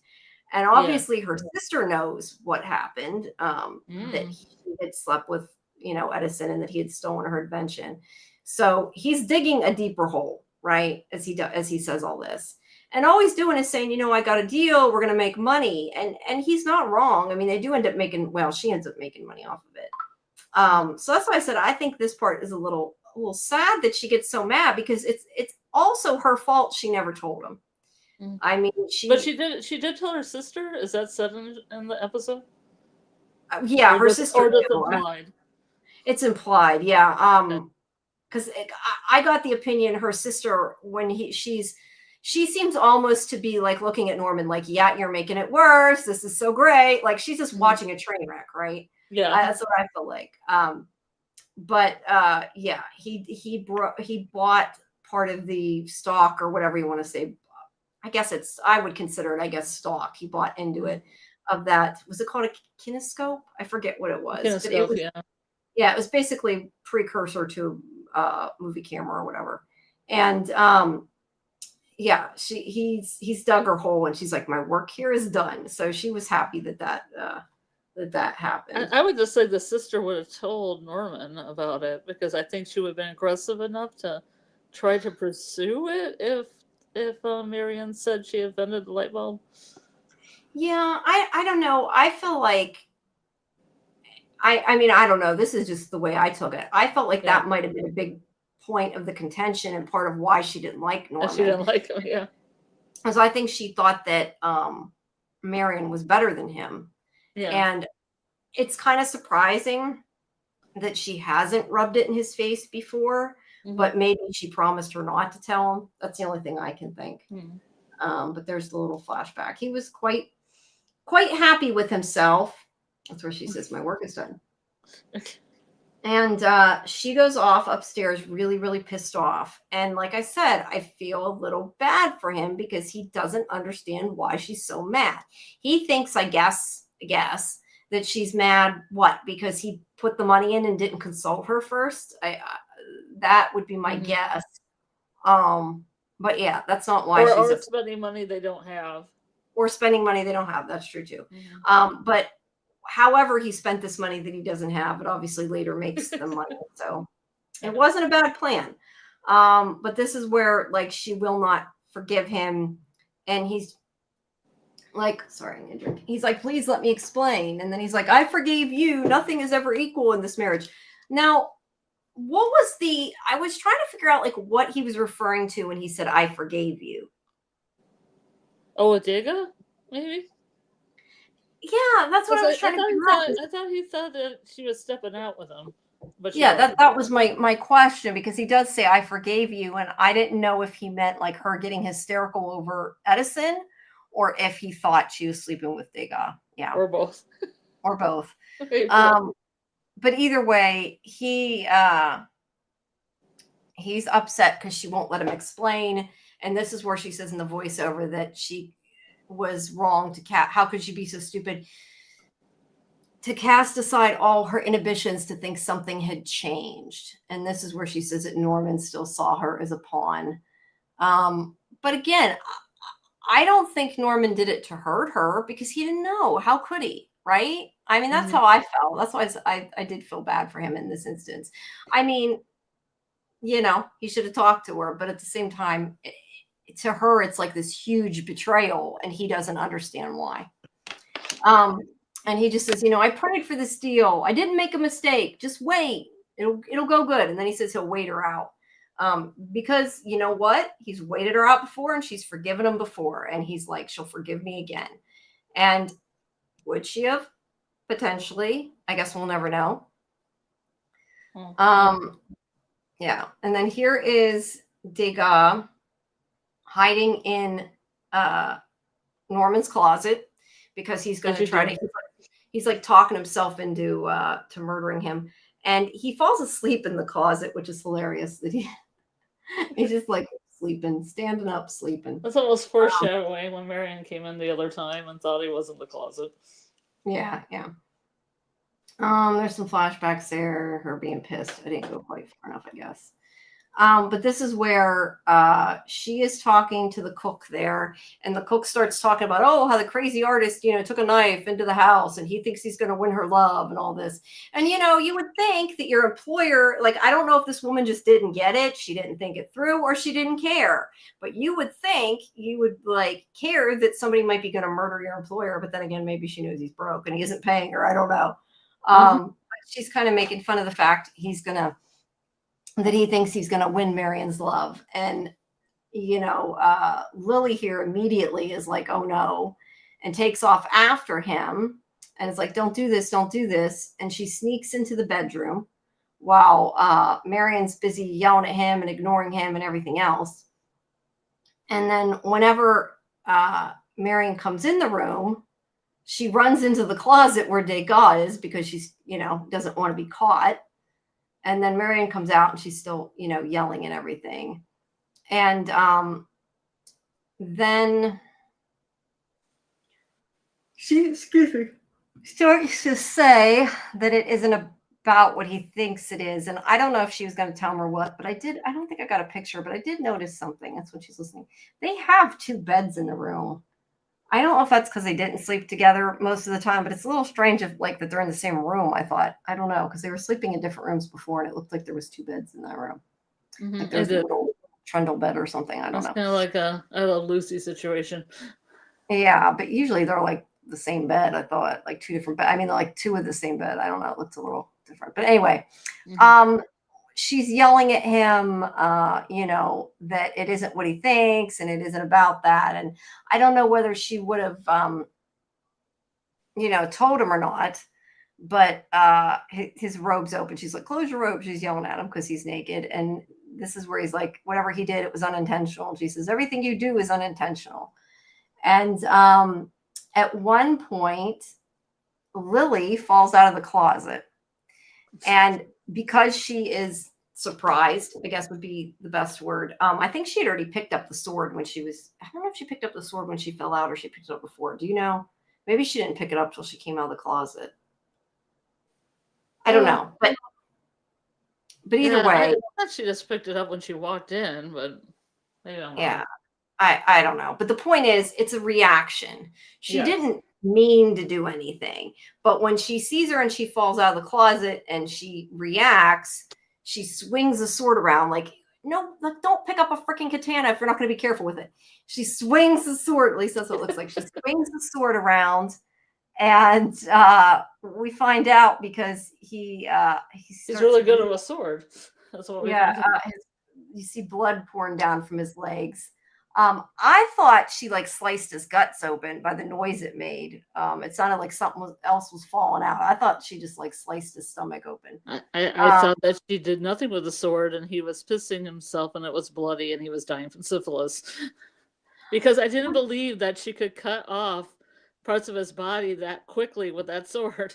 And obviously her sister knows what happened, that he had slept with, Edison and that he had stolen her invention. So he's digging a deeper hole, right? As he says all this. And all he's doing is saying, I got a deal, we're going to make money. And he's not wrong. I mean, they do end up she ends up making money off of it. So that's why I said, I think this part is a little sad that she gets so mad because it's also her fault. She never told him. I mean, she did tell her sister. Is that said in the episode? Yeah, her sister. Or it's implied. It's implied, yeah. Because I got the opinion her sister when she seems almost to be like looking at Norman like, yeah, you're making it worse. This is so great. Like she's just watching a train wreck, right? Yeah, that's what I feel like. But yeah, he bought part of the stock or whatever you want to say. I guess I would consider it, stock. He bought into it of that. Was it called a kinescope? I forget what it was. But it was, yeah, it was basically precursor to a movie camera or whatever. And yeah, he's dug her hole and she's like, my work here is done. So she was happy that happened. I would just say the sister would have told Norman about it because I think she would have been aggressive enough to try to pursue it if Marion said she invented the light bulb. Yeah, I don't know. I feel like I mean, I don't know. This is just the way I took it. I felt like that might have been a big point of the contention and part of why she didn't like Norman. She didn't like him, yeah. Because I think she thought that Marion was better than him. Yeah. And it's kind of surprising that she hasn't rubbed it in his face before, but maybe she promised her not to tell him. That's the only thing I can think. But there's the little flashback. He was quite quite happy with himself. That's where she says, my work is done. Okay. And she goes off upstairs really, really pissed off. And like I said, I feel a little bad for him because he doesn't understand why she's so mad. He thinks, I guess, that she's mad, what? Because he put the money in and didn't consult her first. That would be my guess. But yeah, that's not why or spending money they don't have. Or spending money they don't have. That's true too. But however he spent this money that he doesn't have, it obviously later makes the money. So it wasn't a bad plan. But this is where like she will not forgive him. And he's like, sorry, I'm gonna drink. He's like, please let me explain. And then he's like, I forgave you. Nothing is ever equal in this marriage. Now, what was I was trying to figure out like what he was referring to when he said, I forgave you. Oh, a Digga? Maybe? Yeah, that's what I was trying to figure out. I thought he thought that she was stepping out with him. But yeah, that was my question, because he does say, I forgave you. And I didn't know if he meant like her getting hysterical over Edison or if he thought she was sleeping with Digga. Yeah. Or both. Or both. But either way, he's upset because she won't let him explain. And this is where she says in the voiceover that she was wrong to how could she be so stupid to cast aside all her inhibitions to think something had changed. And this is where she says that Norman still saw her as a pawn. But again, I don't think Norman did it to hurt her because he didn't know. How could he? Right? I mean, that's how I felt. That's why I did feel bad for him in this instance. I mean, you know, he should have talked to her, but at the same time, to her, it's like this huge betrayal, and he doesn't understand why. And he just says, you know, I prayed for this deal. I didn't make a mistake. Just wait. It'll go good. And then he says he'll wait her out. Because you know what? He's waited her out before and she's forgiven him before. And he's like, she'll forgive me again. And would she have? Potentially. I guess we'll never know. Yeah. And then here is Degas hiding in Norman's closet because he's going to try to, he's like talking himself into to murdering him. And he falls asleep in the closet, which is hilarious that he's just like sleeping, standing up, sleeping. That's almost foreshadowing when Marion came in the other time and thought he was in the closet. Yeah, yeah. There's some flashbacks there, her being pissed. I didn't go quite far enough, I guess. But this is where she is talking to the cook there, and the cook starts talking about, oh, how the crazy artist, you know, took a knife into the house and he thinks he's going to win her love and all this. And, you know, you would think that your employer, like, I don't know if this woman just didn't get it. She didn't think it through or she didn't care. But you would think you would like care that somebody might be going to murder your employer. But then again, maybe she knows he's broke and he isn't paying her. I don't know. But she's kind of making fun of the fact that he thinks he's going to win Marion's love. And, you know, Lily here immediately is like, oh no, and takes off after him. And it's like, don't do this, don't do this. And she sneaks into the bedroom while Marion's busy yelling at him and ignoring him and everything else. And then whenever Marion comes in the room, she runs into the closet where Degas is because she's, you know, doesn't want to be caught. And then Marion comes out and she's still, you know, yelling and everything. And then she, starts to say that it isn't about what he thinks it is. And I don't know if she was going to tell him or what, but I don't think I got a picture, but I did notice something. That's when she's listening. They have 2 beds in the room. I don't know if that's because they didn't sleep together most of the time, but it's a little strange if like that they're in the same room. I thought, I don't know, because they were sleeping in different rooms before, and it looked like there was 2 beds in that room. Like there's a little trundle bed or something. I don't know. Kind of like a Lucy situation. Yeah, but usually they're like the same bed. I thought like 2 different beds. I mean, they're like 2 of the same bed. I don't know. It looks a little different, but anyway, she's yelling at him, you know, that it isn't what he thinks and it isn't about that. And I don't know whether she would have, you know, told him or not, but his robe's open. She's like, close your robe. She's yelling at him because he's naked. And this is where he's like, whatever he did, it was unintentional. And she says, everything you do is unintentional. And at one point, Lily falls out of the closet. And because she is surprised, I guess would be the best word. I think she had already picked up the sword when she was, I don't know if she picked up the sword when she fell out or she picked it up before. Do you know? Maybe she didn't pick it up till she came out of the closet. I don't know. But either way. I thought she just picked it up when she walked in, but I don't know. Yeah. I don't know. But the point is, it's a reaction. She didn't mean to do anything. But when she sees her and she falls out of the closet and she reacts, she swings the sword around like, no, don't pick up a freaking katana if you're not going to be careful with it. She swings the sword. At least that's what it looks like. She swings the sword around. And we find out because he's really good with a sword. That's what we find out. You see blood pouring down from his legs. I thought she like sliced his guts open by the noise it made. It sounded like something else was falling out. I thought she just like sliced his stomach open. I thought that she did nothing with the sword and he was pissing himself and it was bloody and he was dying from syphilis. Because I didn't believe that she could cut off parts of his body that quickly with that sword.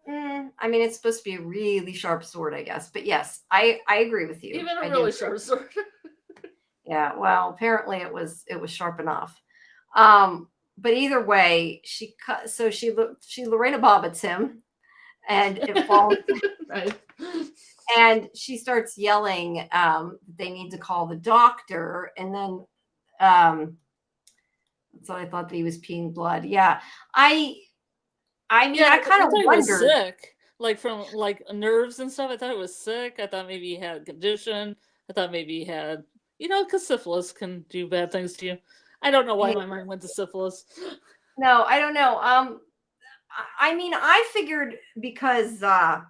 I mean, it's supposed to be a really sharp sword, I guess. But yes, I agree with you. Even a really sharp sword. Yeah, well, apparently it was sharp enough. But either way, she Lorena Bobbitt's him, and it falls. Right. And she starts yelling. They need to call the doctor, and then so I thought that he was peeing blood. Yeah, I mean, I kind of wondered. He was sick, like from like nerves and stuff. I thought it was sick. I thought maybe he had a condition. I thought maybe he had. Because syphilis can do bad things to you. I don't know why my mind went to syphilis. No, I don't know. I mean, I figured because the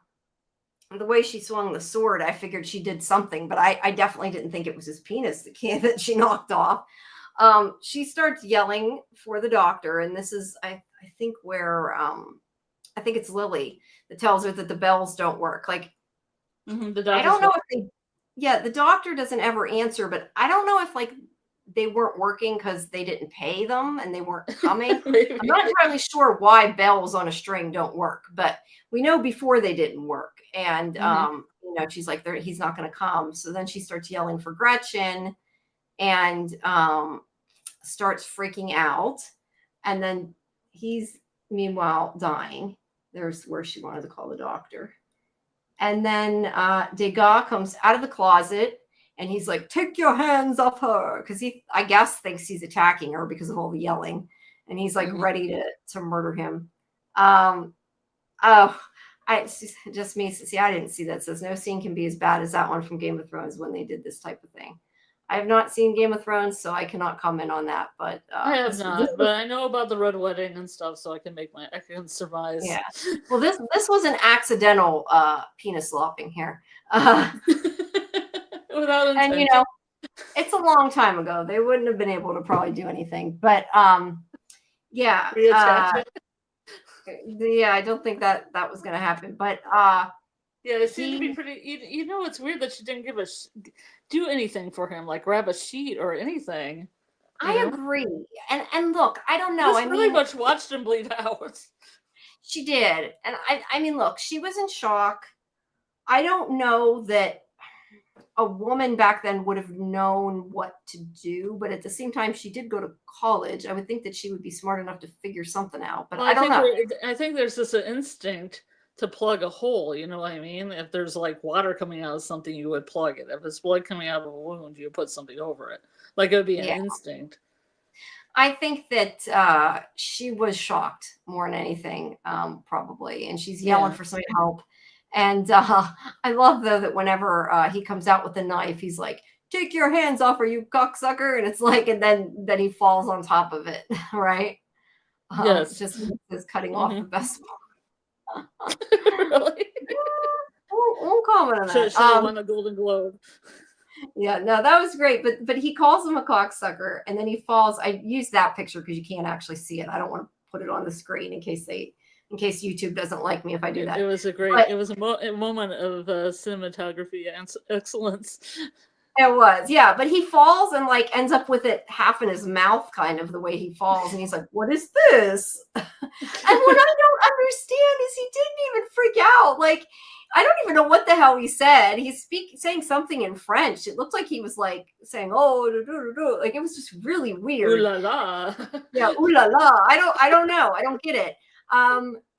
way she swung the sword, I figured she did something, but I definitely didn't think it was his penis that she knocked off. She starts yelling for the doctor, and this is, I think, where I think it's Lily that tells her that the bells don't work. Like, I don't know if they. Yeah, the doctor doesn't ever answer, but I don't know if like they weren't working because they didn't pay them and they weren't coming. I'm not entirely sure why bells on a string don't work, but we know before they didn't work. And she's like, he's not going to come. So then she starts yelling for Gretchen and starts freaking out. And then he's meanwhile dying. There's where she wanted to call the doctor. And then Degas comes out of the closet and he's like, take your hands off her. Because he, I guess, thinks he's attacking her because of all the yelling. And he's like ready to murder him. It's just me. See, I didn't see that. It says no scene can be as bad as that one from Game of Thrones when they did this type of thing. I have not seen Game of Thrones, so I cannot comment on that. But I have not, but I know about the Red Wedding and stuff, so I can surmise. Yeah. Well, this was an accidental penis slopping here. Without intent. And it's a long time ago. They wouldn't have been able to probably do anything. But yeah. Yeah, I don't think that was going to happen. But yeah, it seemed to be pretty. It's weird that she didn't do anything for him, like grab a sheet or anything. I agree. And look, I don't know. I really much watched him bleed out. She did. And I mean, look, she was in shock. I don't know that a woman back then would have known what to do, but at the same time, she did go to college. I would think that she would be smart enough to figure something out, but I don't know. I think there's this instinct to plug a hole, you know what I mean? If there's like water coming out of something, you would plug it. If it's blood coming out of a wound, you put something over it. Like it would be an instinct. I think that she was shocked more than anything, probably. And she's yelling for some help. And I love, though, that whenever he comes out with the knife, he's like, take your hands off her, you cocksucker. And it's like, and then he falls on top of it, right? Yes. Just cutting off the best one. Really? Won't comment on that. Should have won a Golden Globe. Yeah, no, that was great. But he calls him a cocksucker, and then he falls. I used that picture because you can't actually see it. I don't want to put it on the screen in case YouTube doesn't like me if I do that. It was a moment of cinematography excellence. It was, yeah, but he falls and like ends up with it half in his mouth, kind of the way he falls, and he's like, "What is this?" And what I don't understand is he didn't even freak out. Like, I don't even know what the hell he said. He's saying something in French. It looked like he was like saying, "Oh, like it was just really Ooh weird." la la. Yeah, ooh la la. I don't know. I don't get it.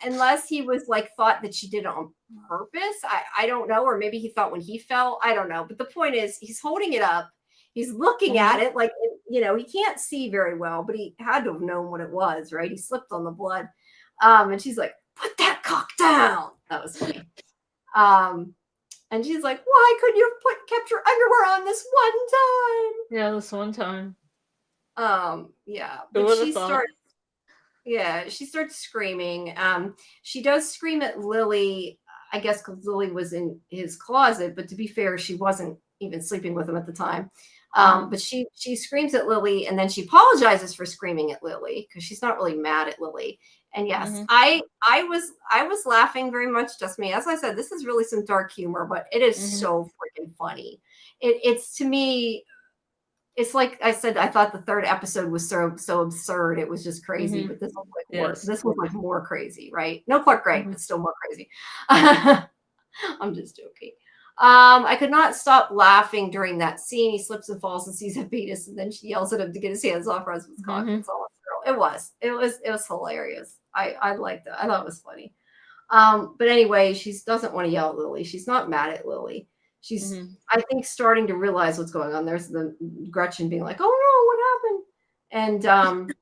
Unless he was like thought that she did it on purpose. I don't know, or maybe he thought when he fell. I don't know. But the point is, he's holding it up. He's looking at it like, he can't see very well, but he had to have known what it was, right? He slipped on the blood. And she's like, "Put that cock down." That was funny. And she's like, "Why couldn't you have kept your underwear on this one time?" Yeah, this one time. Yeah, but she starts screaming. She does scream at Lily, I guess because Lily was in his closet, but to be fair, she wasn't even sleeping with him at the time. But she screams at Lily, and then she apologizes for screaming at Lily because she's not really mad at Lily. And yes, I was laughing very much, just me. As I said, this is really some dark humor, but it is so freaking funny. It's to me, it's like I said, I thought the third episode was so absurd. It was just crazy, but this was like more, this was like more crazy, right? No Clark Gregg, but still more crazy. I'm just joking. I could not stop laughing during that scene. He slips and falls and sees a fetus, and then she yells at him to get his hands off her husband's cock. It's all it was hilarious. I liked it. I thought it was funny. But anyway, she doesn't want to yell at Lily. She's not mad at Lily. She's, I think, starting to realize what's going on. There's the Gretchen being like, "Oh no, what happened?"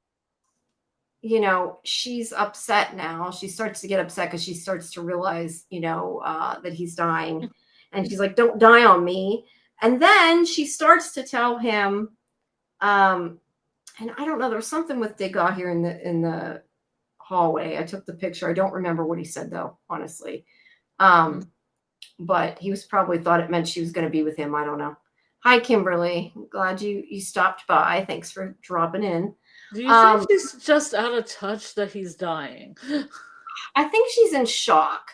And she's upset now. She starts to get upset because she starts to realize, that he's dying, and she's like, "Don't die on me." And then she starts to tell him, and I don't know. There was something with Degas here in the hallway. I took the picture. I don't remember what he said though, honestly. But he was probably thought it meant she was going to be with him. I don't know. Hi, Kimberly. Glad you stopped by. Thanks for dropping in. Do you think she's just out of touch that he's dying? I think she's in shock.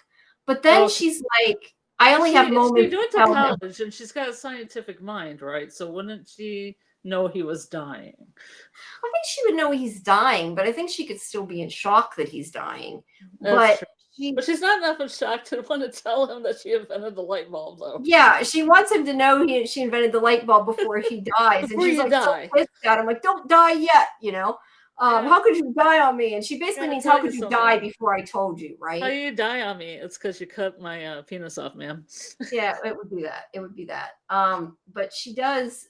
But then she's like, I only have moments. She went to college and she's got a scientific mind, right? So wouldn't she know he was dying? I think she would know he's dying, but I think she could still be in shock that he's dying. That's true. But she's not enough of shock to want to tell him that she invented the light bulb, though. Yeah, she wants him to know she invented the light bulb before he dies. Before and she's like, die. so pissed at him, like, "Don't die yet, How could you die on me?" And she basically means, how could you die before I told you, right? How you die on me? It's because you cut my penis off, ma'am. Yeah, it would be that. It would be that. But she does.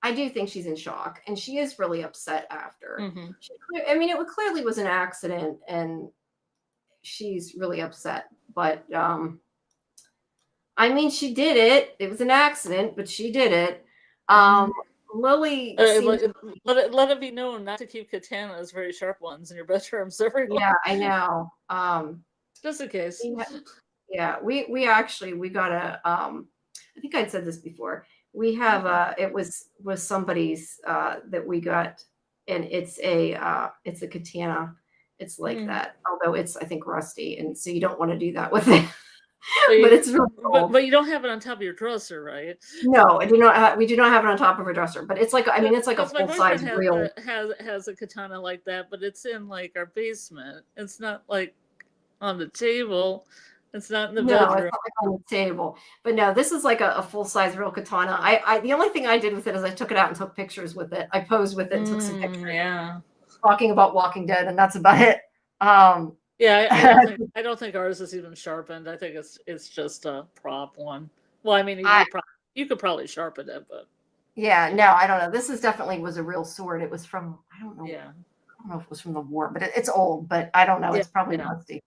I do think she's in shock, and she is really upset after. It clearly was an accident, and she's really upset. But she did it. It was an accident, but she did it. Lily, let it be known not to keep katanas, very sharp ones, in your bedrooms. Everyone. Yeah, I know. Just in case. Yeah, we got a. I think I'd said this before. We have it was somebody's that we got, and it's a katana. It's like that, although it's, I think, rusty, and so you don't want to do that with it. But it's really cool. But you don't have it on top of your dresser, right? No, I do not. We do not have it on top of our dresser, but it's like, it's like a full size real. Has a katana like that, but it's in like our basement. It's not like on the table. It's not in the bedroom. No, it's not like on the table. But no, this is like a full size real katana. I the only thing I did with it is I took it out and took pictures with it. I posed with it and took some pictures. Yeah. Talking about Walking Dead, and that's about it. Yeah, I don't think ours is even sharpened. I think it's just a prop one. Well, you could probably sharpen it, but yeah, no, I don't know. This was a real sword. It was from, I don't know. Yeah. I don't know if it was from the war, but it's old. But I don't know. It's probably rusty.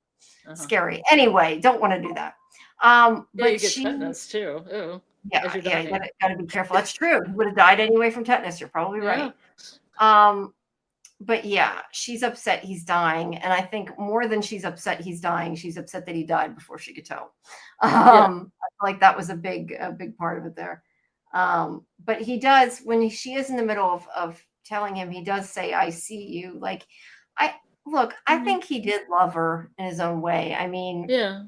Scary. Anyway, don't want to do that. But you get tetanus too. Ew. Yeah, you gotta be careful. That's true. You would have died anyway from tetanus. You're probably right. But yeah, she's upset he's dying, and I think more than she's upset he's dying, she's upset that he died before she could tell. I feel like that was a big part of it there. But he does, when she is in the middle of telling him, he does say, "I see you." Like, I think he did love her in his own way. Yeah.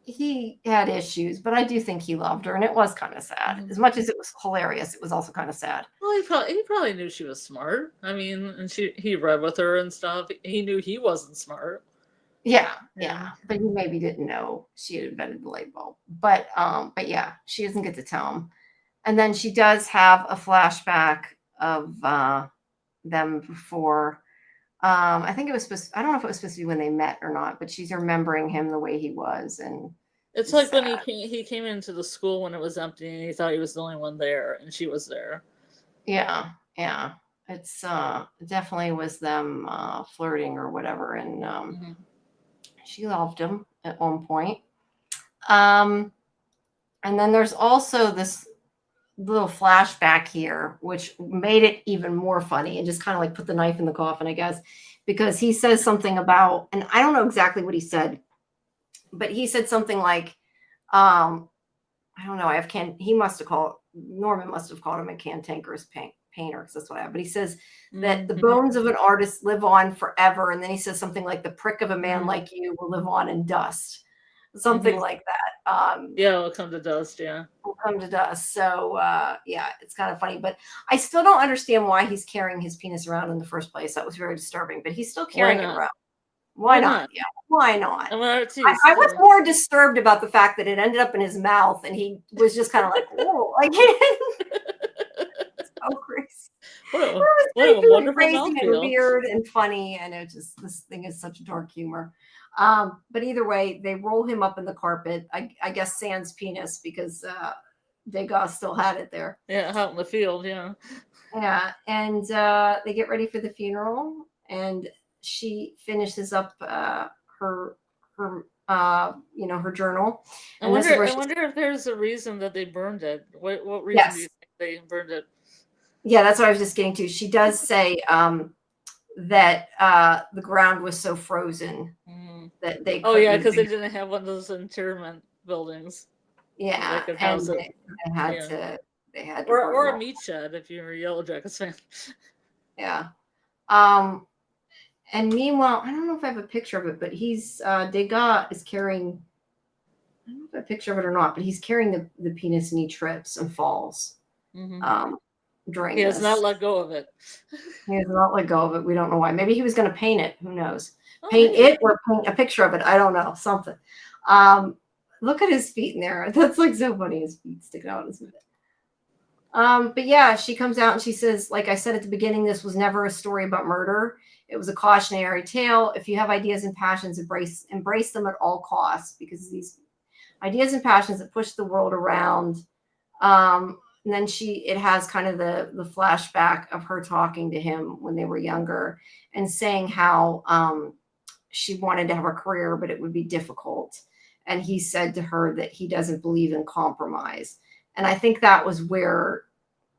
he had issues, but I do think he loved her, and it was kind of sad. Mhm. As much as it was hilarious, it was also kind of sad. Well, he probably knew she was smart. I mean, and he read with her and stuff. He knew he wasn't smart. Yeah, Yeah. yeah, but he maybe didn't know she had invented the light bulb. But yeah, she doesn't get to tell him. And then she does have a flashback of them before. I think it was I don't know if it was supposed to be when they met or not, but she's remembering him the way he was, and It's it's like when sad. he came into the school when it was empty and he thought he was the only one there and she was there. Yeah, yeah. It's it definitely was them flirting or whatever, and Hmm. she loved him at one point. Um, and then there's also this little flashback here, which made it even more funny and just kind of like put the knife in the coffin, I guess, because he says something about, and I don't know exactly what he said, but he said something like, I don't know, he must have called, Norman must have called him a cantankerous painter, because that's what I have. But he says that the Hmm. bones of an artist live on forever. And then he says something like, the prick of a man Hmm. like you will live on in dust, something Hmm. like that. Yeah, it'll come to dust. Yeah. Will come to dust. So yeah, it's kind of funny, but I still don't understand why he's carrying his penis around in the first place. That was very disturbing, but he's still Why carrying it not? around. Why Why not? not? Yeah, why not? I'm an artiste. I was more disturbed about the fact that it ended up in his mouth, and he was just kind of like, "Oh, like so crazy." what It a was what a creepy and wonderful crazy and mouthfeel. weird and funny, and it just this thing is such dark humor. But either way, they roll him up in the carpet. I guess sans penis because Degas still had it there. Yeah, out in the field. Yeah. Yeah, and they get ready for the funeral, and she finishes up her her journal, I and this is wonder. where I she wonder if there's a reason that they burned it. What reason do you yes, think they burned it? yeah, that's what I was just getting to. She does say that the ground was so frozen Mm. that they Oh yeah, couldn't. because they didn't have one of those interment buildings that Yeah, could and house it. they had Yeah. to burn them Or a all. meat shed if you're a Yellow Jackets fan. Yeah. Um, and meanwhile, I don't know if I have a picture of it, but he's Degas is carrying. I don't know if I have a picture of it or not, but he's carrying the penis and he trips and falls Hmm. um, during He has not this. let go of it. He has not let go of it. We don't know why. Maybe he was going to paint it. Who knows? Oh, Paint maybe. it or paint a picture of it. I don't know. Something. Um, Look at his feet in there. That's like so funny. His feet sticking out. But yeah, she comes out and she says, like I said at the beginning, this was never a story about murder. It was a cautionary tale. If you have ideas and passions, embrace them at all costs, because these ideas and passions that push the world around. And then it has kind of the flashback of her talking to him when they were younger and saying how she wanted to have a career, but it would be difficult. And he said to her that he doesn't believe in compromise. And I think that was where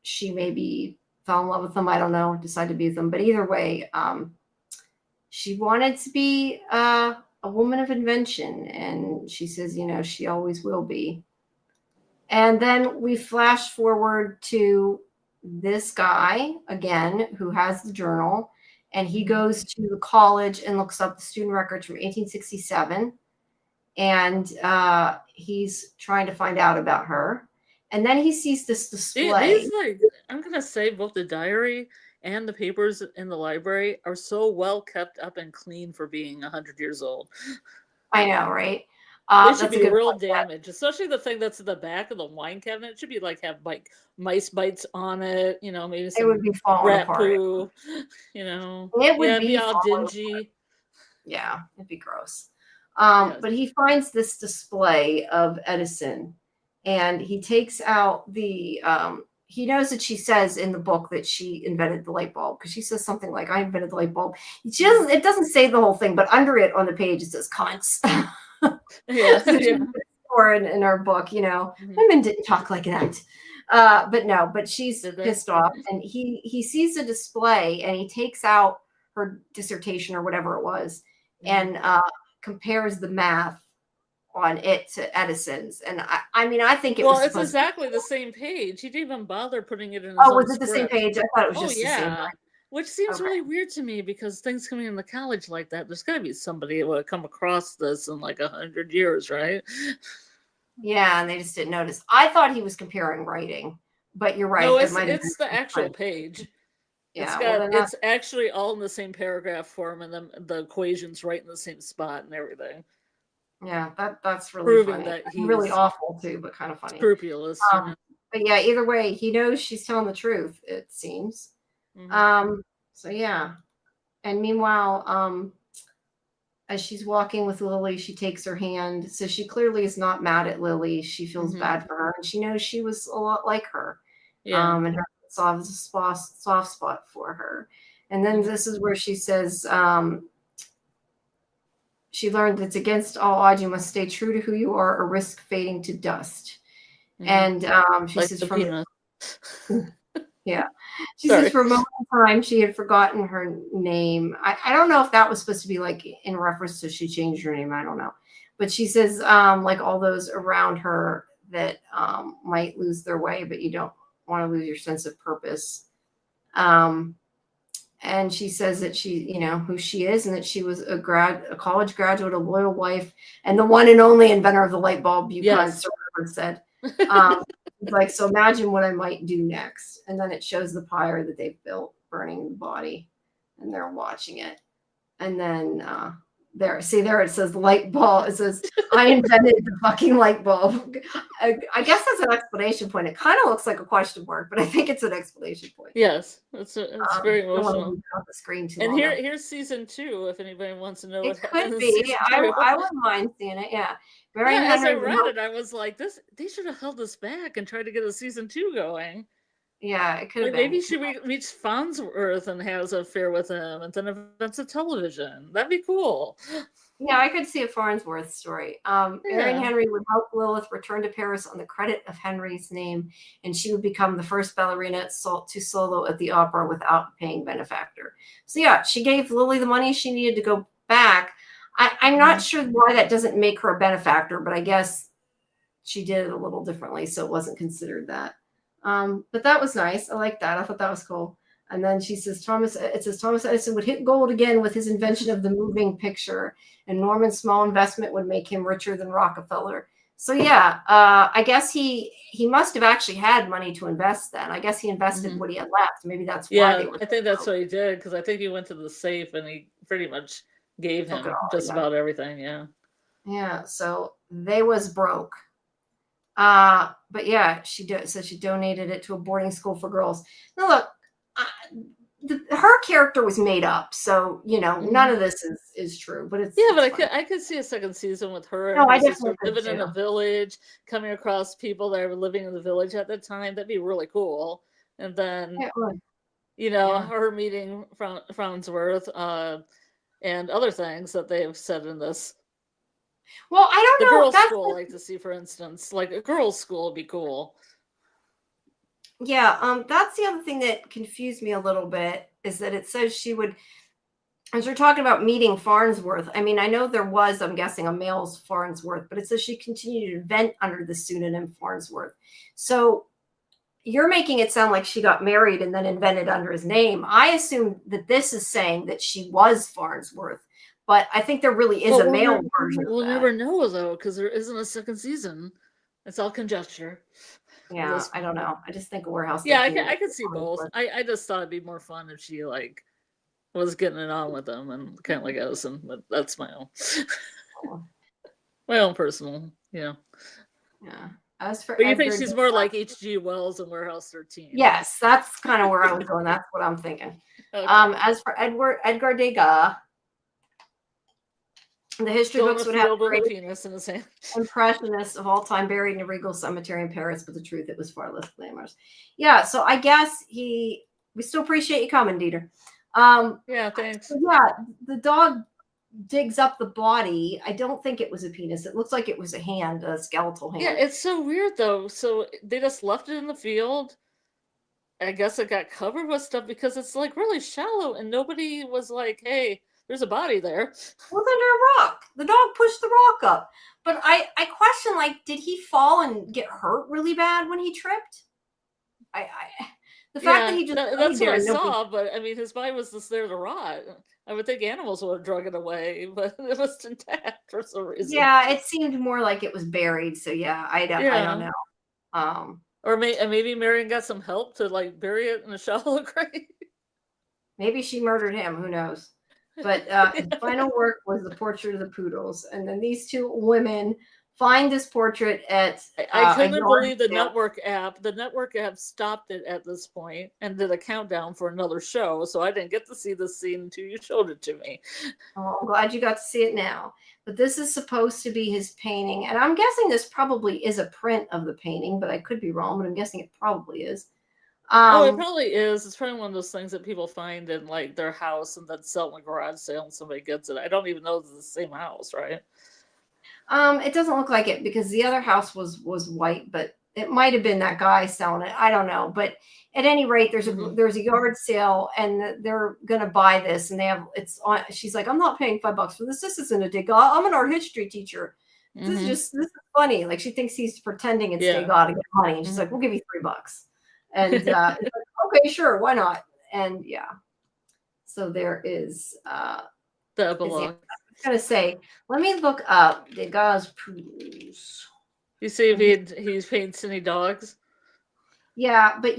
she maybe fell in love with him. I don't know, decided to be with him. But either way, she wanted to be a woman of invention. And she says, she always will be. And then we flash forward to this guy again who has the journal, and he goes to the college and looks up the student records from 1867, and he's trying to find out about her. And then he sees this display. These like I'm gonna say both the diary and the papers in the library are so well kept up and clean for being 100 years old. I know, right? They should That's a be good real point. Yeah, damaged, especially the thing that's in the back of the wine cabinet. It should be like have like mice bites on it, maybe it would some be falling rat apart. poo, It Yeah, would it'd be be all falling. dingy. Yeah, it'd be gross. Yes. But he finds this display of Edison, and he takes out he knows that she says in the book that she invented the light bulb, because she says something like, I invented the light bulb. It doesn't say the whole thing, but under it on the page it says cunts. Yeah, So yeah. or in our book, Mhm. women didn't talk like that. But she's Did they? pissed off, and he sees the display, and he takes out her dissertation or whatever it was, Mhm. and compares the math on it to Edison's. And I mean, I think it Well, was it's supposed to be. exactly the same page. He didn't even bother putting it in his Oh, own was it the same script. page? I thought it was Oh just the same yeah. line. Which seems Okay. really weird to me because things coming into college like that, there's got to be somebody who would come across this in like 100 years, right? Yeah, and they just didn't notice. I thought he was comparing writing, but you're right. No, It might have it's the been actual page. Yeah, well, then It's actually all in the same paragraph form, and the equations right in the same spot and everything. Yeah, that's really Proving funny. that Really he's awful too, but kind of funny. scrupulous, you know. But yeah, either way, he knows she's telling the truth, it seems. So yeah. And meanwhile, as she's walking with Lily, she takes her hand. So she clearly is not mad at Lily. She feels bad for her, and she knows she was a lot like her. Yeah. And her soft spot for her. And then this is where she says, she learned it's against all odds. You must stay true to who you are or risk fading to dust. And she like says the from peanut. yeah. She says for a moment in time she had forgotten her name. I don't know if that was supposed to be like in reference to she changed her name. I don't know. But she says like all those around her that might lose their way, but you don't want to lose your sense of purpose. And she says that she, you know, who she is and that she was a college graduate, a loyal wife, and the one and only inventor of the light bulb, Yukon Server said. It's like, so imagine what I might do next. And then it shows the pyre that they've built burning the body, and they're watching it. And then there it says light bulb. It says, I invented the fucking light bulb. I guess that's an explanation point. It kind of looks like a question mark, but I think it's an explanation point. Yes, it's very emotional. The screen too and long here's season 2 if anybody wants to know what happened could in be. season 2. I wouldn't mind seeing it. Yeah. As I read it, I was like, they should have held this back and tried to get a season 2 going. Yeah, it could have Maybe she reached Farnsworth and has an affair with him, and then events of television. That'd be cool. Yeah, I could see a Farnsworth story. Marion Henry would help Lilith return to Paris on the credit of Henry's name, and she would become the first ballerina to solo at the opera without paying benefactor. So yeah, she gave Lily the money she needed to go back. I'm not sure why that doesn't make her a benefactor, but I guess she did it a little differently, so it wasn't considered that. But that was nice. I like that. I thought that was cool. And then she says, Thomas Edison would hit gold again with his invention of the moving picture, and Norman's small investment would make him richer than Rockefeller. So yeah, I guess he must have actually had money to invest then. I guess he invested what he had left. Maybe that's why they were. I think that's what he did, because I think he went to the safe and he pretty much gave him just about everything. Yeah. Yeah. So they was broke. But yeah, she donated it to a boarding school for girls. Now look, her character was made up, so you know none of this is true. But it's but I could see a second season with her and her sister living in a village, coming across people that were living in the village at the time. That'd be really cool. And then her meeting Farnsworth and other things that they've said in this. Well, I don't know. The girls' school, like to see, for instance, like a girls' school would be cool. Yeah, that's the other thing that confused me a little bit, is that it says she would, as we're talking about meeting Farnsworth, I mean, I know there was, I'm guessing, a male Farnsworth, but it says she continued to invent under the pseudonym Farnsworth. So you're making it sound like she got married and then invented under his name. I assume that this is saying that she was Farnsworth, but I think there really is a male version of that. We'll never know, though, because there isn't a second season. It's all conjecture. Yeah, I don't know. I just think a warehouse. Yeah, I could see both. I just thought it'd be more fun if she was getting it on with them and kind of like Edison, but that's my own personal, Yeah. As for but you think she's more like H.G. Wells in Warehouse 13? Yes, that's kind of where I was going. That's what I'm thinking. Okay. As for Edgar Degas, the history books would have a penis in his hand. Impressionist of all time, buried in a regal cemetery in Paris, but the truth, it was far less glamorous. Yeah, so I guess we still appreciate you coming, Dieter. Yeah, thanks. Yeah, the dog digs up the body. I don't think it was a penis. It looks like it was a hand, a skeletal hand. Yeah, it's so weird though. So they just left it in the field. I guess it got covered with stuff because it's like really shallow, and nobody was like, "Hey, there's a body there." Well, under a rock. The dog pushed the rock up. But I question, like, did he fall and get hurt really bad when he tripped? The fact that he just that's what I nobody... saw, but I mean, his body was just there to rot. I would think animals would have drug it away, but it was intact for some reason. Yeah, it seemed more like it was buried. So yeah, I don't know. Or maybe Marion got some help to like bury it in a shallow grave. Maybe she murdered him. Who knows? But his final work was the portrait of the poodles, and then these two women find this portrait at. I couldn't believe the network app. The network app stopped it at this point and did a countdown for another show, so I didn't get to see this scene until you showed it to me. Oh, I'm glad you got to see it now. But this is supposed to be his painting, and I'm guessing this probably is a print of the painting, but I could be wrong. But I'm guessing it probably is. It probably is. It's probably one of those things that people find in like their house and then sell in a garage sale, and somebody gets it. I don't even know if it's the same house, right? It doesn't look like it because the other house was white, but it might have been that guy selling it. I don't know. But at any rate, there's a yard sale, and they're gonna buy this, and it's on. She's like, I'm not paying $5 for this. This isn't a Degas. I'm an art history teacher. This is funny. Like, she thinks he's pretending it's Degas to get money, and she's like, we'll give you $3. And it's like, okay, sure, why not? And yeah, so there is the epilogue. I was gonna say, let me look up Degas poodles. You see if he's paints any dogs? Yeah, but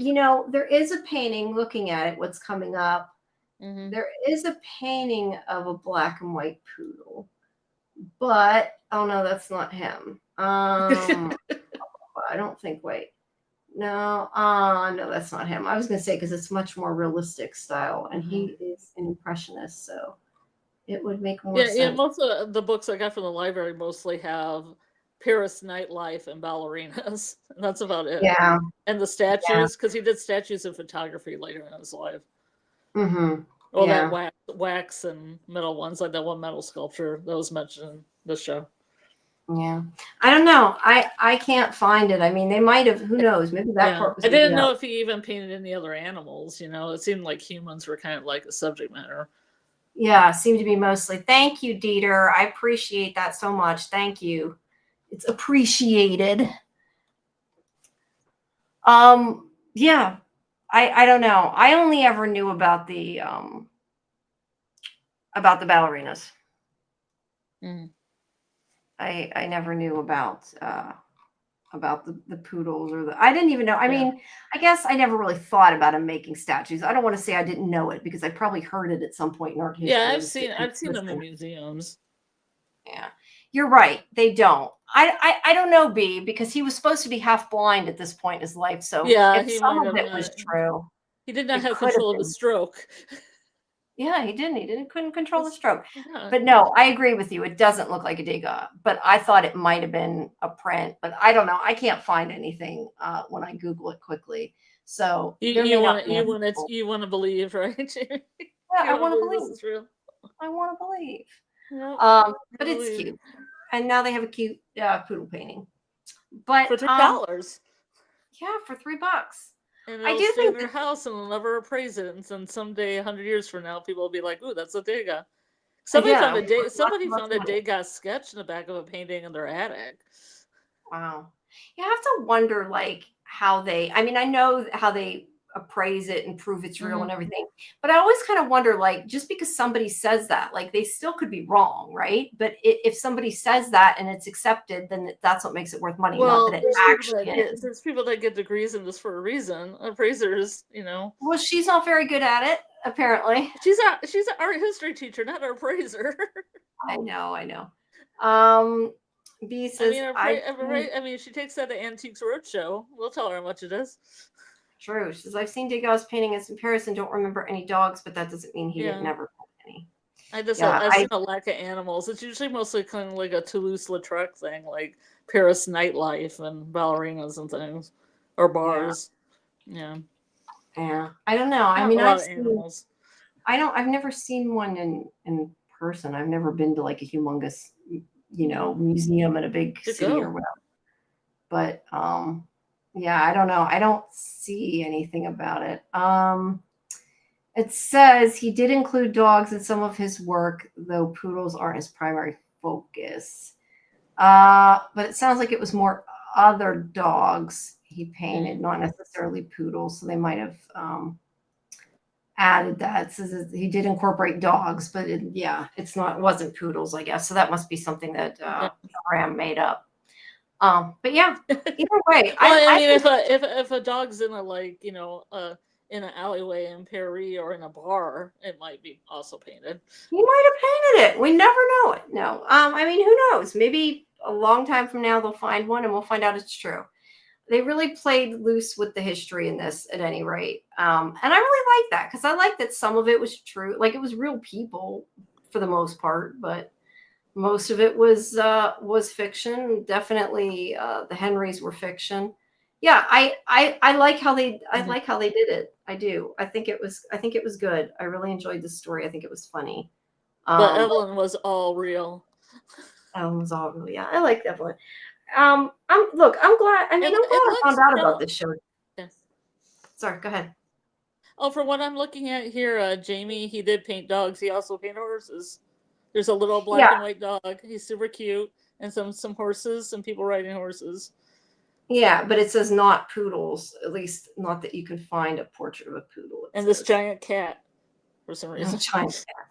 there is a painting. Looking at it, what's coming up? There is a painting of a black and white poodle, but oh no, that's not him. I don't think. Wait. No, no, that's not him. I was going to say, because it's much more realistic style, and he is an impressionist, so it would make more sense. Yeah, most of the books I got from the library mostly have Paris nightlife and ballerinas, and that's about it. Yeah. And the statues, because he did statues and photography later in his life. Mm-hmm. Well, that wax and metal ones, like that one metal sculpture that was mentioned in the show. Yeah, I don't know. I can't find it. I mean, they might have. Who knows? Maybe that part was. I didn't know if he even painted any other animals. It seemed like humans were kind of like a subject matter. Yeah, seemed to be mostly. Thank you, Dieter. I appreciate that so much. Thank you. It's appreciated. Yeah, I don't know. I only ever knew about the ballerinas. I never knew about the poodles or I didn't even know. I mean, I guess I never really thought about him making statues. I don't want to say I didn't know it because I probably heard it at some point in art history. Yeah, I've seen them in museums. Yeah, you're right. They don't. I don't know, B, because he was supposed to be half blind at this point in his life. So if some of it was true, he did not have control of his stroke. Yeah, he didn't. Couldn't control the stroke. Yeah. But no, I agree with you. It doesn't look like a Degas, but I thought it might have been a print. But I don't know. I can't find anything when I Google it quickly. So you want to believe, right? Yeah, I want to believe this is real. I want to believe. Yep. But it's cute, and now they have a cute poodle painting. But for $3. Yeah, for $3. And I do think in their house and they'll never appraise it. And someday, 100 years from now, people will be like, "Ooh, that's a Degas." Somebody found a Degas sketch in the back of a painting in their attic. Wow. You have to wonder, like, how they. I mean, I know how they appraise it and prove it's real and everything, but I always kind of wonder, like, just because somebody says that, like, they still could be wrong, right? But if somebody says that and it's accepted, then that's what makes it worth money. Well, not that it actually is. There's people that get degrees in this for a reason. Appraisers, Well, she's not very good at it, apparently. She's an art history teacher, not an appraiser. I know. B says, I mean, she takes that to Antiques Roadshow. We'll tell her how much it is. True. She says, I've seen Degas painting in comparison, don't remember any dogs, but that doesn't mean he didn't never paint any. I've seen a lack of animals. It's usually mostly kind of like a Toulouse-Lautrec thing, like Paris nightlife and ballerinas and things, or bars. Yeah. I don't know. I mean, I've never seen one in person. I've never been to like a humongous, museum in a big city or whatever. But yeah, I don't know. I don't see anything about it. It says he did include dogs in some of his work, though poodles aren't his primary focus. But it sounds like it was more other dogs he painted, not necessarily poodles. So they might have added that. So he did incorporate dogs, but wasn't poodles, I guess. So that must be something that Graham made up. But yeah, either way, well, I mean, if a dog's in a in an alleyway in Paris or in a bar, it might be also painted. He might have painted it. We never know it. No. I mean, who knows? Maybe a long time from now they'll find one and we'll find out it's true. They really played loose with the history in this at any rate. And I really like that because I like that some of it was true. Like it was real people for the most part, but most of it was fiction. Definitely the Henrys were fiction. Yeah, I like how they like how they did it. I do. I think it was good. I really enjoyed the story. I think it was funny. But Evelyn was all real. Evelyn was all real. Yeah, I like Evelyn. I'm glad. I mean, I'm glad I found out about this show. Yes. Sorry, go ahead. Oh, from what I'm looking at here, Jamie, he did paint dogs. He also painted horses. There's a little black and white dog. He's super cute, and some horses, some people riding horses. Yeah, but it says not poodles. At least not that you can find a portrait of a poodle. And this giant cat, for some reason. Giant cat.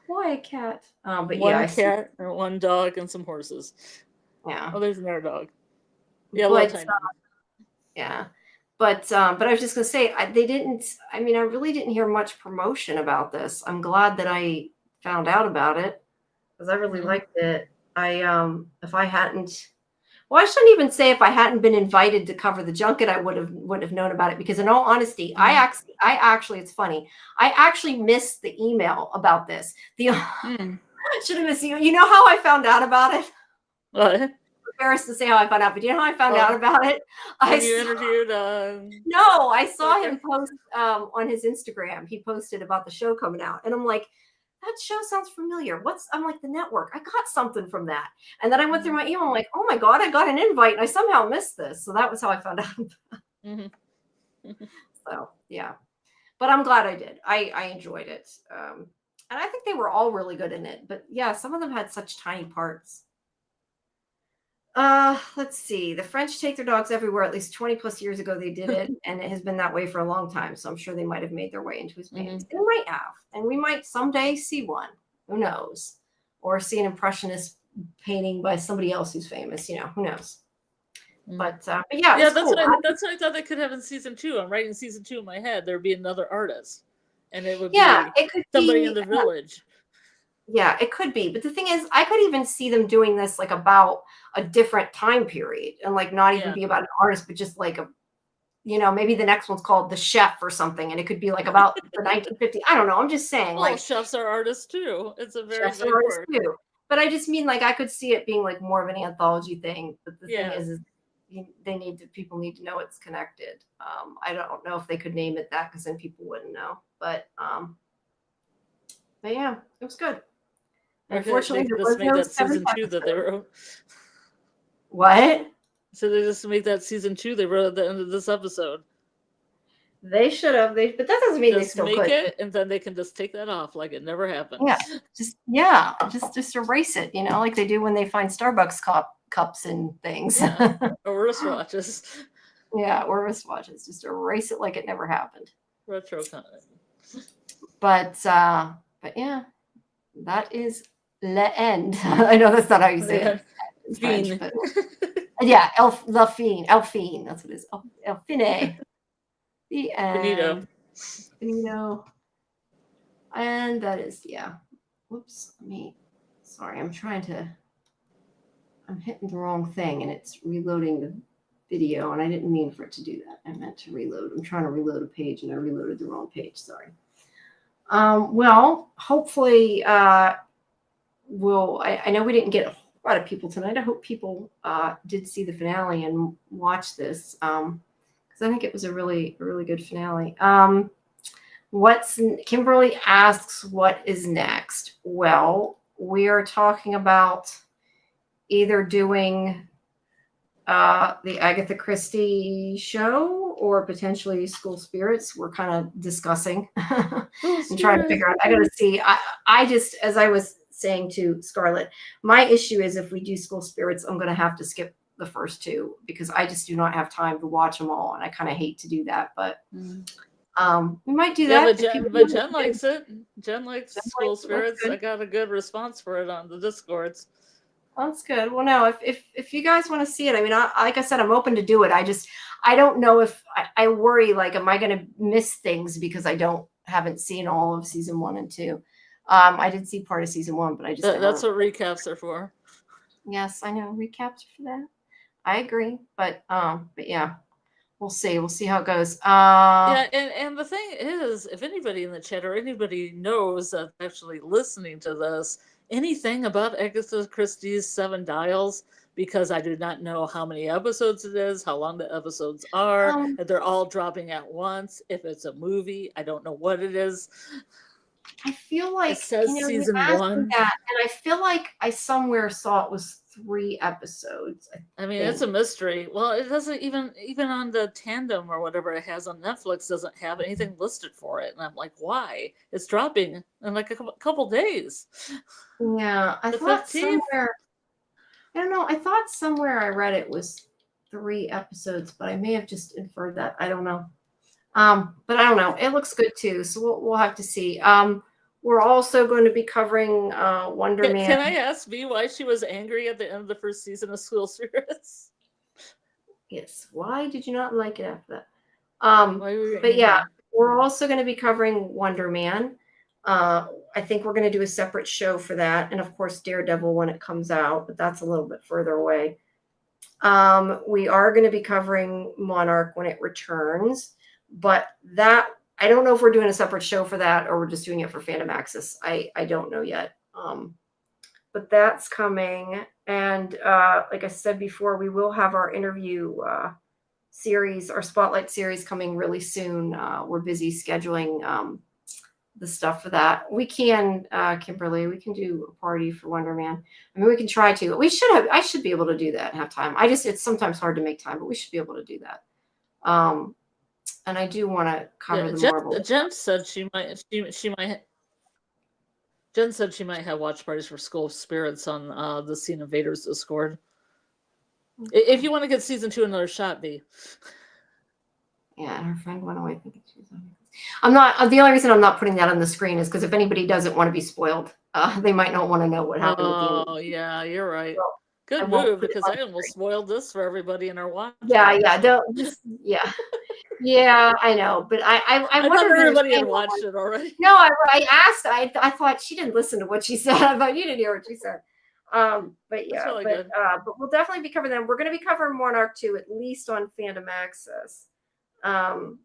Why a cat? But one cat and one dog and some horses. Yeah. Oh, there's another dog. Yeah, yeah. But I was just gonna say I really didn't hear much promotion about this. I'm glad that I found out about it because I really liked it. If I hadn't, well, I shouldn't even say if I hadn't been invited to cover the junket, I wouldn't have known about it because in all honesty, I actually it's funny. I actually missed the email about this. Should have missed you. You know how I found out about it? What? Embarrassed to say how I found out, but you know how I found out about it? You interviewed? No, I saw him post on his Instagram. He posted about the show coming out, and I'm like, that show sounds familiar. I'm like, the network. I got something from that, and then I went through my email. I'm like, oh my god, I got an invite, and I somehow missed this. So that was how I found out. So yeah, but I'm glad I did. I enjoyed it, and I think they were all really good in it. But yeah, some of them had such tiny parts. Let's see. The French take their dogs everywhere. At least 20 plus years ago, they did it, and it has been that way for a long time. So I'm sure they might have made their way into his paintings. They might have, and we might someday see one. Who knows? Or see an impressionist painting by somebody else who's famous. Who knows? But yeah, that's cool. That's what I thought they could have in season 2. I'm writing season 2 in my head. There'd be another artist, and it would it could somebody in the village. Yeah, it could be. But the thing is, I could even see them doing this like about a different time period and like not even be about an artist, but just like maybe the next one's called The Chef or something. And it could be like about the 1950s. I don't know. I'm just saying chefs are artists too. It's a very big word. Too. But I just mean I could see it being like more of an anthology thing. But the thing is people need to know it's connected. I don't know if they could name it that because then people wouldn't know. But yeah, it was good. Unfortunately, they just made that season 2 that they wrote. What? So they just made that season 2 they wrote at the end of this episode. They should have. But that doesn't mean just they still make could. it, and then they can just take that off like it never happened. Yeah, just erase it. Like they do when they find Starbucks cups and things. Yeah. Or wristwatches. Yeah, or wristwatches. Just erase it like it never happened. Retro content. But yeah, that is le end. I know that's not how you say it. It's French, but yeah, Elfine. That's what it is. Elfine. The end. Finito. And that is Whoops. Sorry, I'm hitting the wrong thing and it's reloading the video, and I didn't mean for it to do that. I meant to reload. I'm trying to reload a page and I reloaded the wrong page. Sorry. Well, hopefully, I know we didn't get a whole lot of people tonight. I hope people did see the finale and watch this because I think it was a really good finale. Kimberly asks, what is next? Well, we are talking about either doing the Agatha Christie show or potentially School Spirits. We're kind of discussing and trying to figure out. I got to see. I just, as I was saying to Scarlett, my issue is if we do School Spirits, I'm going to have to skip the first two because I just do not have time to watch them all, and I kind of hate to do that. But we might do that. But Jen likes it. Jen likes School Spirits. I got a good response for it on the Discords. That's good. Well, no, if you guys want to see it, I mean, like I said, I'm open to do it. I don't know if I worry, like, am I going to miss things because I haven't seen all of season 1 and 2. I did see part of season 1, but I just that's what recaps are for. Yes, I know, recaps are for that. I agree, but yeah, we'll see. We'll see how it goes. Yeah, and the thing is, if anybody in the chat or anybody knows that's actually listening to this, anything about Agatha Christie's Seven Dials, because I do not know how many episodes it is, how long the episodes are, if they're all dropping at once, if it's a movie, I don't know what it is. I feel like it says season 1, that, and I feel like I somewhere saw it was 3 episodes. I mean, it's a mystery. Well, it doesn't even on the Fandom or whatever it has on Netflix doesn't have anything listed for it, and I'm like, why? It's dropping in like a couple days. Yeah, I thought somewhere. I don't know. I thought somewhere I read it was 3 episodes, but I may have just inferred that. I don't know. But I don't know. It looks good too, so we'll have to see. We're also going to be covering Wonder Man. Can I ask B why she was angry at the end of the first season of School Spirits? Yes. Why did you not like it after that? But yeah, we're also going to be covering Wonder Man. I think we're going to do a separate show for that, and of course Daredevil when it comes out, but that's a little bit further away. We are going to be covering Monarch when it returns, but that I don't know if we're doing a separate show for that or we're just doing it for Fandom Access. I don't know yet. But that's coming. And like I said before, we will have our interview series, our Spotlight series coming really soon. We're busy scheduling the stuff for that. We can, Kimberly, we can do a party for Wonder Man. I mean, we can try to. I should be able to do that and have time. It's sometimes hard to make time, but we should be able to do that. And I do want to cover the Marvel. Jen said she might. Jen said she might have watch parties for School of Spirits on the Scene Invaders Discord. Okay. If you want to get season 2 another shot, B. Yeah, and her friend went away thinking she was on. I'm not. The only reason I'm not putting that on the screen is because if anybody doesn't want to be spoiled, they might not want to know what happened. Oh, yeah, you're right. So, good move, because I almost spoiled this for everybody in our watch. Yeah, don't just yeah, I know, but I thought everybody had watched it already. No, I asked. I thought she didn't listen to what she said. I thought you didn't hear what she said. But yeah, really but we'll definitely be covering them. We're going to be covering Monarch 2 at least on Fandom Access. And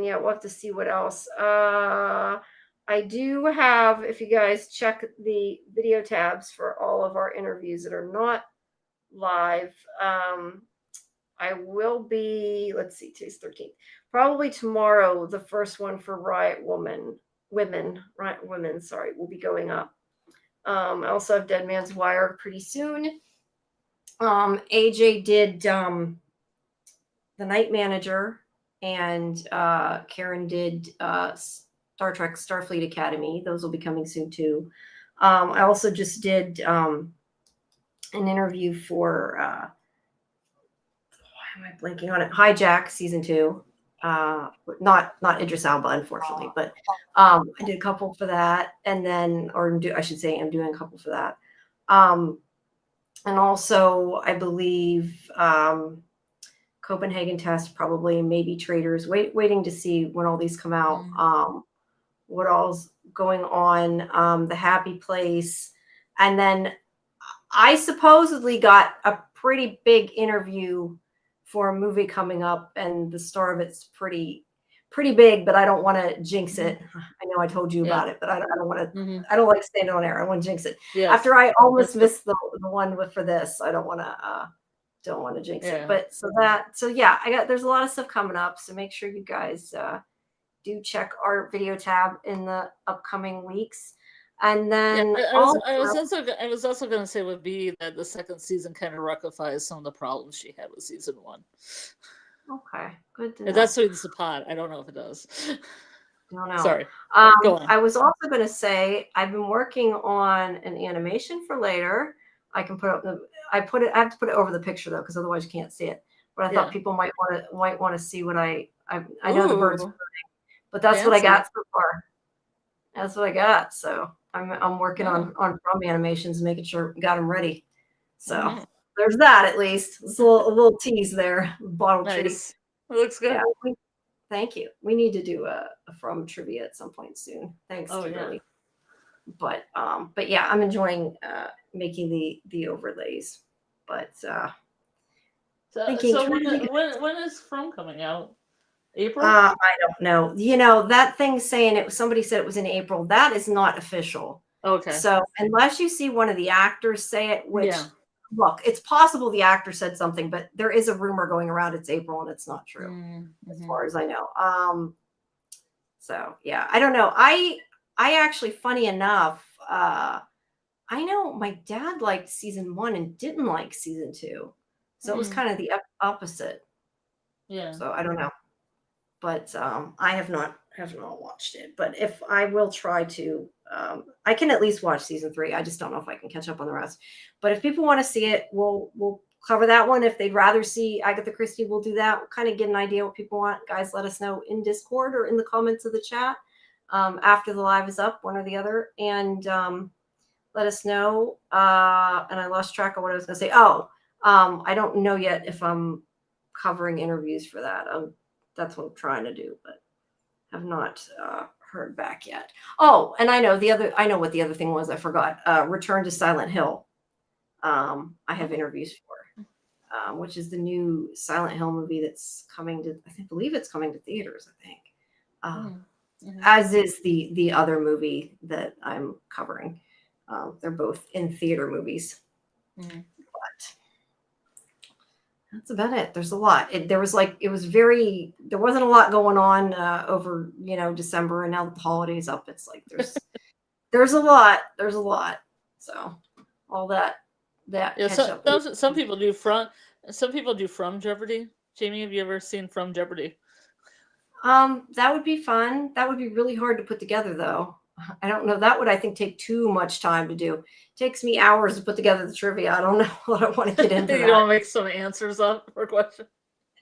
yeah, we'll have to see what else. I do have, if you guys check the video tabs for all of our interviews that are not live, I will be, let's see, today's 13th. Probably tomorrow, the first one for Riot Women, will be going up. I also have Dead Man's Wire pretty soon. AJ did The Night Manager, and Karen did Star Trek Starfleet Academy. Those will be coming soon too. I also just did an interview for why am I blanking on it? Hijack season 2. Not Idris Elba, unfortunately, but I did a couple for that, and then, I should say, I'm doing a couple for that. And also, I believe Copenhagen Test, probably, maybe Traders. Waiting to see when all these come out. What all's going on? The Happy Place, and then I supposedly got a pretty big interview for a movie coming up, and the star of it's pretty big, but I don't want to jinx it. I know I told you about it, but I don't want to. I don't like staying on air. I want to jinx it. Yes. After I almost missed the one for this, I don't want to jinx it. But there's a lot of stuff coming up, so make sure you guys do check our video tab in the upcoming weeks. And then I was also going to say with B that the second season kind of rectifies some of the problems she had with season 1. Okay, good to know. If that sweetens the pot, I don't know if it does. I don't know. Sorry. Go on. I was also going to say I've been working on an animation for later. I can put up I have to put it over the picture though, because otherwise you can't see it. But I thought people might want to see what I know the birds, but that's what I got so far. That's what I got. So I'm working on from animations and making sure we got them ready. So there's that at least. It's a little tease there. Bottle treat. It looks good. Yeah, thank you. We need to do a from trivia at some point soon. Thanks, Kimberly. But yeah, I'm enjoying making the overlays. But so when is From coming out? April? I don't know. You know, that thing saying somebody said it was in April. That is not official. Okay. So unless you see one of the actors say it, which look, it's possible the actor said something, but there is a rumor going around it's April and it's not true as far as I know. So yeah, I don't know. I actually, funny enough, I know my dad liked season 1 and didn't like season 2. So it was kind of the opposite. Yeah. So I don't know. But I have not watched it. But if I will try to, I can at least watch season 3. I just don't know if I can catch up on the rest. But if people want to see it, we'll cover that one. If they'd rather see Agatha Christie, we'll do that. We'll kind of get an idea what people want. Guys, let us know in Discord or in the comments of the chat after the live is up, one or the other. And let us know. And I lost track of what I was going to say. I don't know yet if I'm covering interviews for that. That's what I'm trying to do, but have not heard back yet. Oh, and I know what the other thing was. I forgot. Return to Silent Hill. I have interviews for, which is the new Silent Hill movie that's coming to. I believe it's coming to theaters. I think, as is the other movie that I'm covering. They're both in theater movies. But that's about it. There's a lot. There wasn't a lot going on over, December, and now that the holiday's up, it's like there's a lot. So all that catch up. Some people do From Jeopardy. Jamie, have you ever seen From Jeopardy? That would be fun. That would be really hard to put together though. I don't know. That would, I think, take too much time to do. It takes me hours to put together the trivia. I don't know what I want to get into. You don't make some answers up for questions.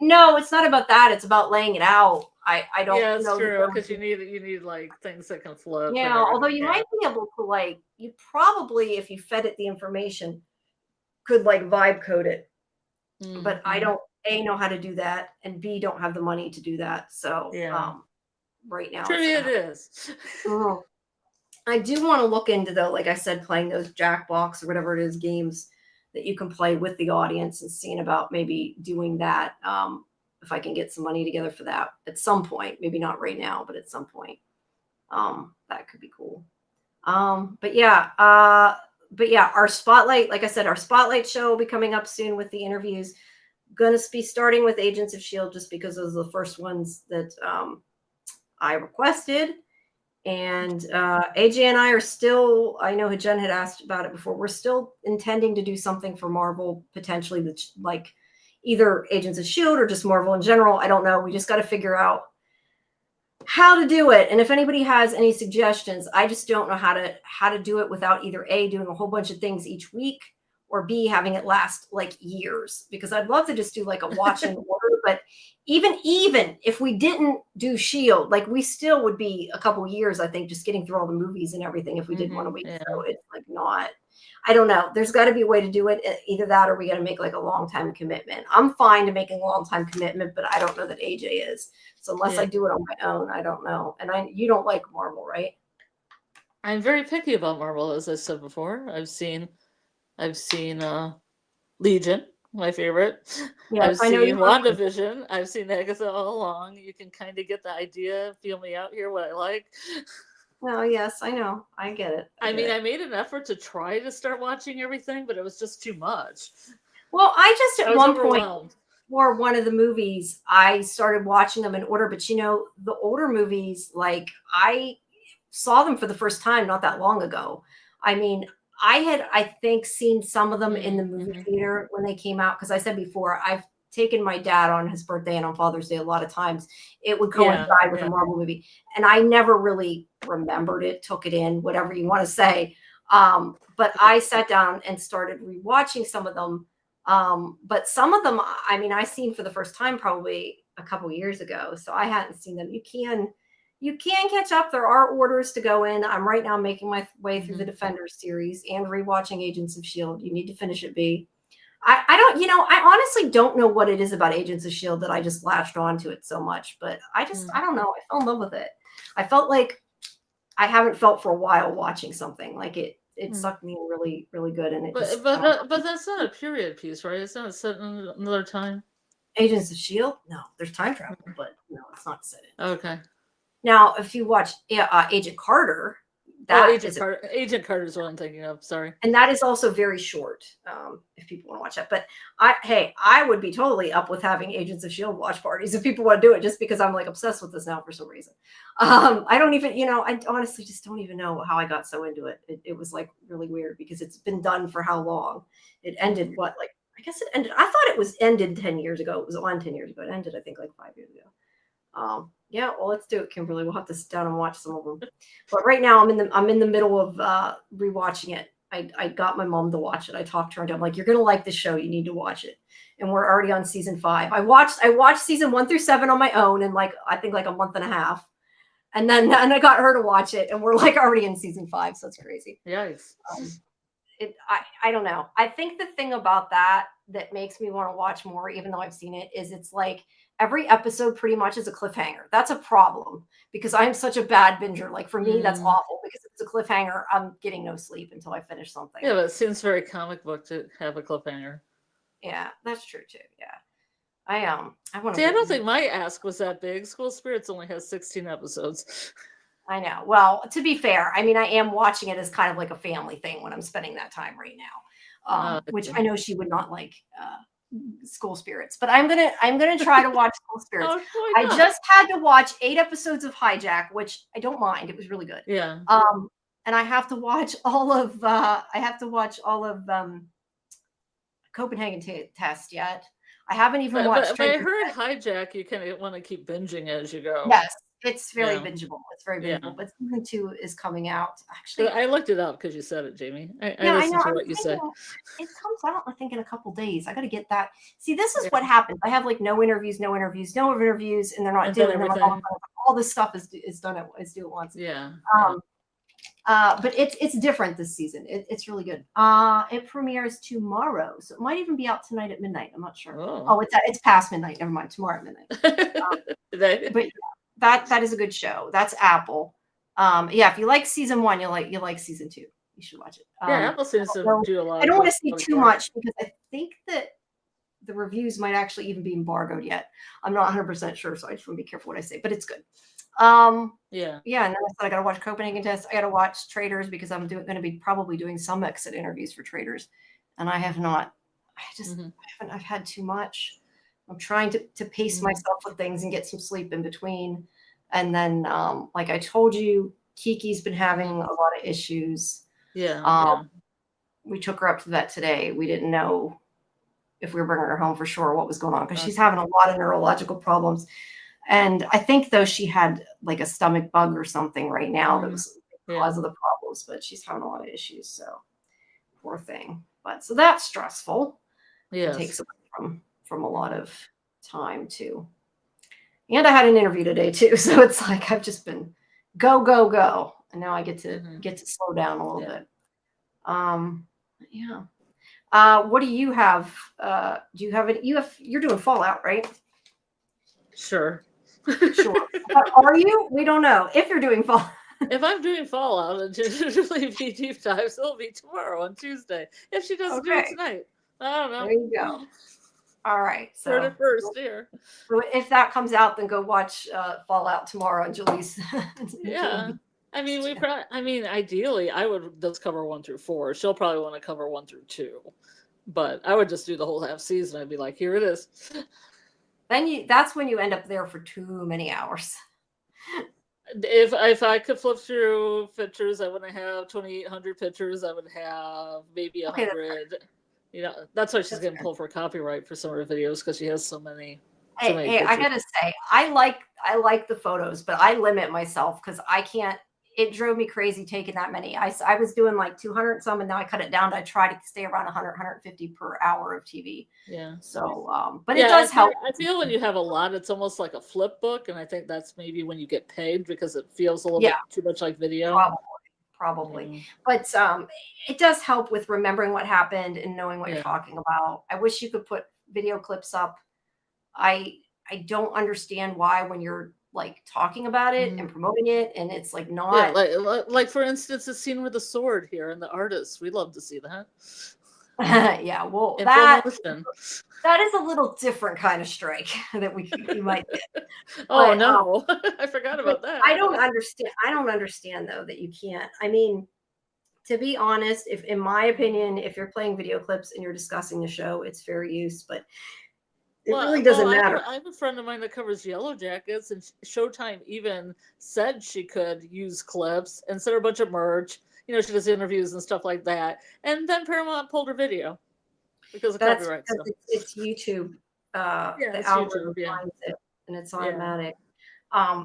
No, it's not about that. It's about laying it out. I don't know. Yeah, it's true, because you need like things that can flow. Yeah, although you might be able to you probably, if you fed it the information, could vibe code it. But I don't know how to do that, and B, don't have the money to do that. So right now trivia it is. I do want to look into, though, like I said, playing those Jackbox or whatever it is games that you can play with the audience, and seeing about maybe doing that if I can get some money together for that at some point. Maybe not right now, but at some point. That could be cool. But yeah, our spotlight, like I said, our spotlight show will be coming up soon with the interviews. Going to be starting with Agents of S.H.I.E.L.D. just because those are the first ones that I requested. And AJ and I are still, I know Jen had asked about it before, we're still intending to do something for Marvel, potentially, that's like either Agents of S.H.I.E.L.D. or just Marvel in general. I don't know. We just got to figure out how to do it. And if anybody has any suggestions, I just don't know how to do it without either A, doing a whole bunch of things each week, or B, having it last years, because I'd love to just do a watch in order. But even if we didn't do S.H.I.E.L.D., we still would be a couple years, I think, just getting through all the movies and everything if we did one a week. Yeah. So it's not, I don't know. There's got to be a way to do it. Either that, or we got to make a long time commitment. I'm fine to making a long time commitment, but I don't know that AJ is. So unless I do it on my own, I don't know. And you don't like Marvel, right? I'm very picky about Marvel, as I said before. I've seen Legion, my favorite. Yes, I've seen WandaVision. I've seen Agatha all along. You can kind of get the idea, feel me out here, what I like. Oh, yes, I know. I get it. I made an effort to try to start watching everything, but it was just too much. Well, I at one point, for one of the movies, I started watching them in order. But, the older movies, I saw them for the first time not that long ago. I think, seen some of them in the movie theater when they came out, because I said before, I've taken my dad on his birthday and on Father's Day a lot of times. It would coincide with a Marvel movie, and I never really remembered it, took it in, whatever you want to say. But I sat down and started rewatching some of them. But some of them, I mean, I seen for the first time probably a couple years ago, so I hadn't seen them. You can catch up. There are orders to go in. I'm right now making my way through the Defenders series and rewatching Agents of S.H.I.E.L.D. You need to finish it, B. I don't, I honestly don't know what it is about Agents of S.H.I.E.L.D. that I just latched onto it so much, but I don't know. I fell in love with it. I felt like I haven't felt for a while watching something. Like it sucked me in really, really good. And but that's not a period piece, right? It's not set in another time. Agents of S.H.I.E.L.D.? No, there's time travel, but no, it's not set in. Okay. Now, if you watch Agent Carter, Agent Carter is what I'm thinking of. Sorry. And that is also very short, if people want to watch that. But I would be totally up with having Agents of S.H.I.E.L.D. watch parties if people want to do it, just because I'm like obsessed with this now for some reason. I don't even, I honestly just don't even know how I got so into it. It was like really weird because it's been done for how long? It ended I guess it ended. I thought it was ended 10 years ago. It was on 10 years ago. It ended, I think, like 5 years ago. Yeah, well, let's do it, Kimberly. We'll have to sit down and watch some of them. But right now, I'm in the middle of rewatching it. I got my mom to watch it. I talked to her. And I'm like, you're gonna like the show. You need to watch it. And we're already on season 5. I watched season 1 through 7 on my own in I think a month and a half, and I got her to watch it, and we're already in season 5. So it's crazy. Yes. I don't know. I think the thing about that makes me want to watch more, even though I've seen it, is it's like every episode pretty much is a cliffhanger. That's a problem because I'm such a bad binger. Like for me, that's awful because if it's a cliffhanger, I'm getting no sleep until I finish something. Yeah, but it seems very comic book to have a cliffhanger. Yeah, that's true too. Yeah. I want to. See, I don't think my ask was that big. School Spirits only has 16 episodes. I know. Well, to be fair, I mean, I am watching it as kind of like a family thing when I'm spending that time right now, which I know she would not like School Spirits, but I'm gonna try to watch School Spirits. I just had to watch 8 episodes of Hijack, which I don't mind. It was really good. Yeah. And I have to watch all of Copenhagen Test yet. I haven't even watched. But I heard Hijack. You kind of want to keep binging as you go. Yes. It's very bingeable. It's very bingeable. But season 2 is coming out. Actually, I looked it up because you said it, Jamie. I listened to what you said. It comes out, I think, in a couple days. I got to get that. See, this is what happens. I have no interviews, and they're not doing them. All this stuff is due at once. Yeah. But it's different this season. It's really good. It premieres tomorrow, so it might even be out tonight at midnight. I'm not sure. Oh, it's past midnight. Never mind. Tomorrow at midnight. But. That is a good show. That's Apple. Yeah, if you like season 1, you like season 2. You should watch it. Apple seems to do a lot. I don't want to see too much because I think that the reviews might actually even be embargoed yet. I'm not 100% sure, so I just want to be careful what I say. But it's good. Yeah, and then I got to watch Copenhagen Test. I got to watch Traders because I'm going to be probably doing some exit interviews for Traders, and I have not. I've had too much. I'm trying to pace myself with things and get some sleep in between. And then, like I told you, Kiki's been having a lot of issues. Yeah. We took her up to the vet today. We didn't know if we were bringing her home for sure what was going on because she's having a lot of neurological problems. And I think, though, she had like a stomach bug or something right now that was the cause of the problems. But she's having a lot of issues. So poor thing. But so that's stressful. Yeah. It takes away from a lot of time too. And I had an interview today too. So it's like I've just been go, go, go. And now I get to slow down a little bit. What do you have? Do you have it? You're doing Fallout, right? Sure. Are you? We don't know if you're doing Fallout. If I'm doing Fallout, it'll usually be deep dives. It'll be tomorrow on Tuesday. If she doesn't do it tonight, I don't know. There you go. All right. So 31st here. So if that comes out, then go watch Fallout tomorrow on Julie's. Yeah. I mean, ideally, I would just cover 1 through 4. She'll probably want to cover 1 through 2, but I would just do the whole half season. I'd be like, here it is. Then that's when you end up there for too many hours. If I could flip through pictures, I wouldn't have 2,800 pictures. I would have maybe 100. That's why she's getting pulled for copyright for some of her videos because she has so many. Hey, I gotta say, I like the photos, but I limit myself because I can't. it drove me crazy taking that many. I was doing like 200 and some, and now I cut it down to try to stay around 100, 150 per hour of TV. Yeah. So, but it does help. I feel when you have a lot, it's almost like a flip book, and I think that's maybe when you get paid because it feels a little bit too much like video. Probably. But it does help with remembering what happened and knowing what you're talking about. I wish you could put video clips up. I don't understand why when you're like talking about it and promoting it, and it's like not like for instance, the scene with the sword here and the artist. We'd love to see that. Yeah, well, that is a little different kind of strike that you might get. Oh, no. I forgot about that. I don't understand though that you can't. I mean, to be honest, if in my opinion, if you're playing video clips and you're discussing the show, it's fair use, but it really doesn't matter. I have a friend of mine that covers Yellow Jackets, and Showtime even said she could use clips and send her a bunch of merch. You know, she does interviews and stuff like that. And then Paramount pulled her video because of copyright stuff. It's YouTube. The algorithm finds it, and it's automatic.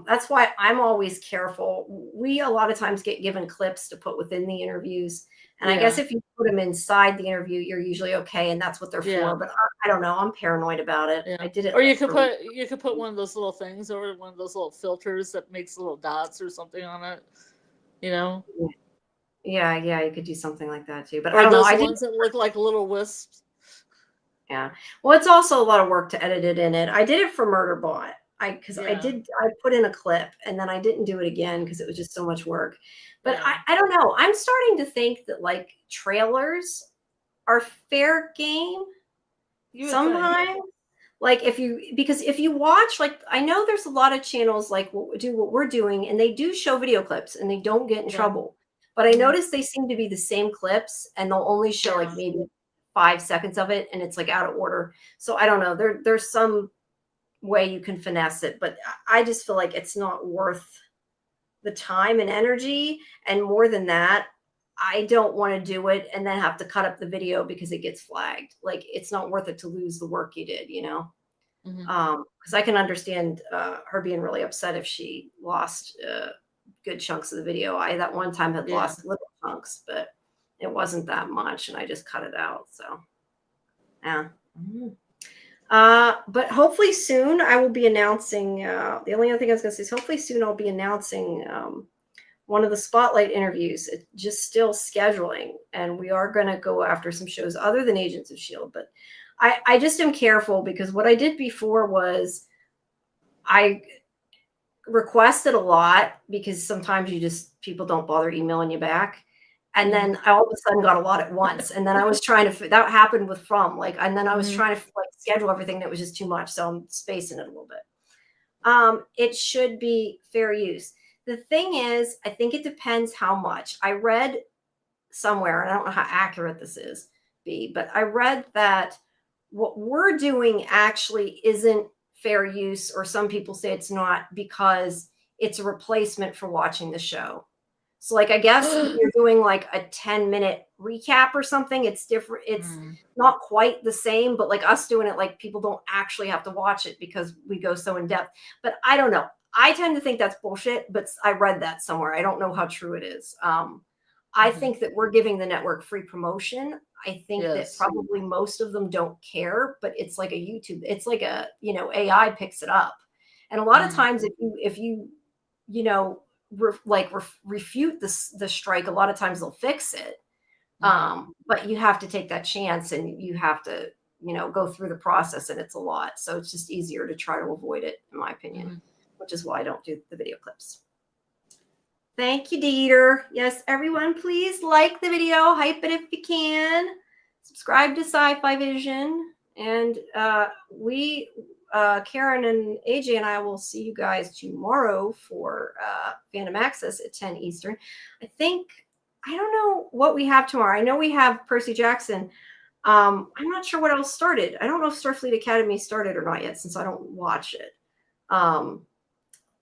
That's why I'm always careful. We a lot of times get given clips to put within the interviews. And I guess if you put them inside the interview, you're usually okay, and that's what they're for. But I don't know. I'm paranoid about it. I did it. Or you could put one of those little things over one of those little filters that makes little dots or something on it. You know? Yeah, you could do something like that too. But or I don't know. Those ones that look like little wisps. Yeah. Well, it's also a lot of work to edit it in it. I did it for Murderbot. I put in a clip and then I didn't do it again because it was just so much work. But I don't know. I'm starting to think that like trailers are fair game sometimes. Like because if you watch, like, I know there's a lot of channels like do what we're doing, and they do show video clips and they don't get in trouble. But I noticed they seem to be the same clips, and they'll only show like maybe 5 seconds of it, and it's like out of order. So I don't know. There's some way you can finesse it, but I just feel like it's not worth the time and energy. And more than that, I don't want to do it and then have to cut up the video because it gets flagged. Like, it's not worth it to lose the work you did, you know? Because I can understand her being really upset if she lost good chunks of the video. I that one time had lost little chunks, but it wasn't that much, and I just cut it out. So yeah. But hopefully soon I will be announcing, the only other thing I was going to say is hopefully soon I'll be announcing one of the spotlight interviews. It's just still scheduling, and we are going to go after some shows other than Agents of S.H.I.E.L.D. But I just am careful, because what I did before was I requested a lot, because sometimes people don't bother emailing you back. And then I all of a sudden got a lot at once. And then I was trying to, that happened with and then I was trying to schedule everything that was just too much. So I'm spacing it a little bit. It should be fair use. The thing is, I think it depends how much. I read somewhere, and I don't know how accurate this is, but I read that what we're doing actually isn't fair use, or some people say it's not, because it's a replacement for watching the show. So like, I guess you're doing like a 10-minute recap or something. It's different. It's not quite the same, but like us doing it, like, people don't actually have to watch it because we go so in depth. But I don't know. I tend to think that's bullshit, but I read that somewhere. I don't know how true it is. I think that we're giving the network free promotion. I think that probably most of them don't care, but it's like a YouTube. It's like a, AI picks it up. And a lot of times if you refute the strike, a lot of times they'll fix it. But you have to take that chance, and you have to, go through the process, and it's a lot. So it's just easier to try to avoid it, in my opinion, which is why I don't do the video clips. Thank you, Dieter. Yes, everyone, please like the video, hype it if you can, subscribe to SciFi Vision, and Karen and AJ and I will see you guys tomorrow for Fandom Access at 10 Eastern. I don't know what we have tomorrow. I know we have Percy Jackson. I'm not sure what else started. I don't know if Starfleet Academy started or not yet, since I don't watch it.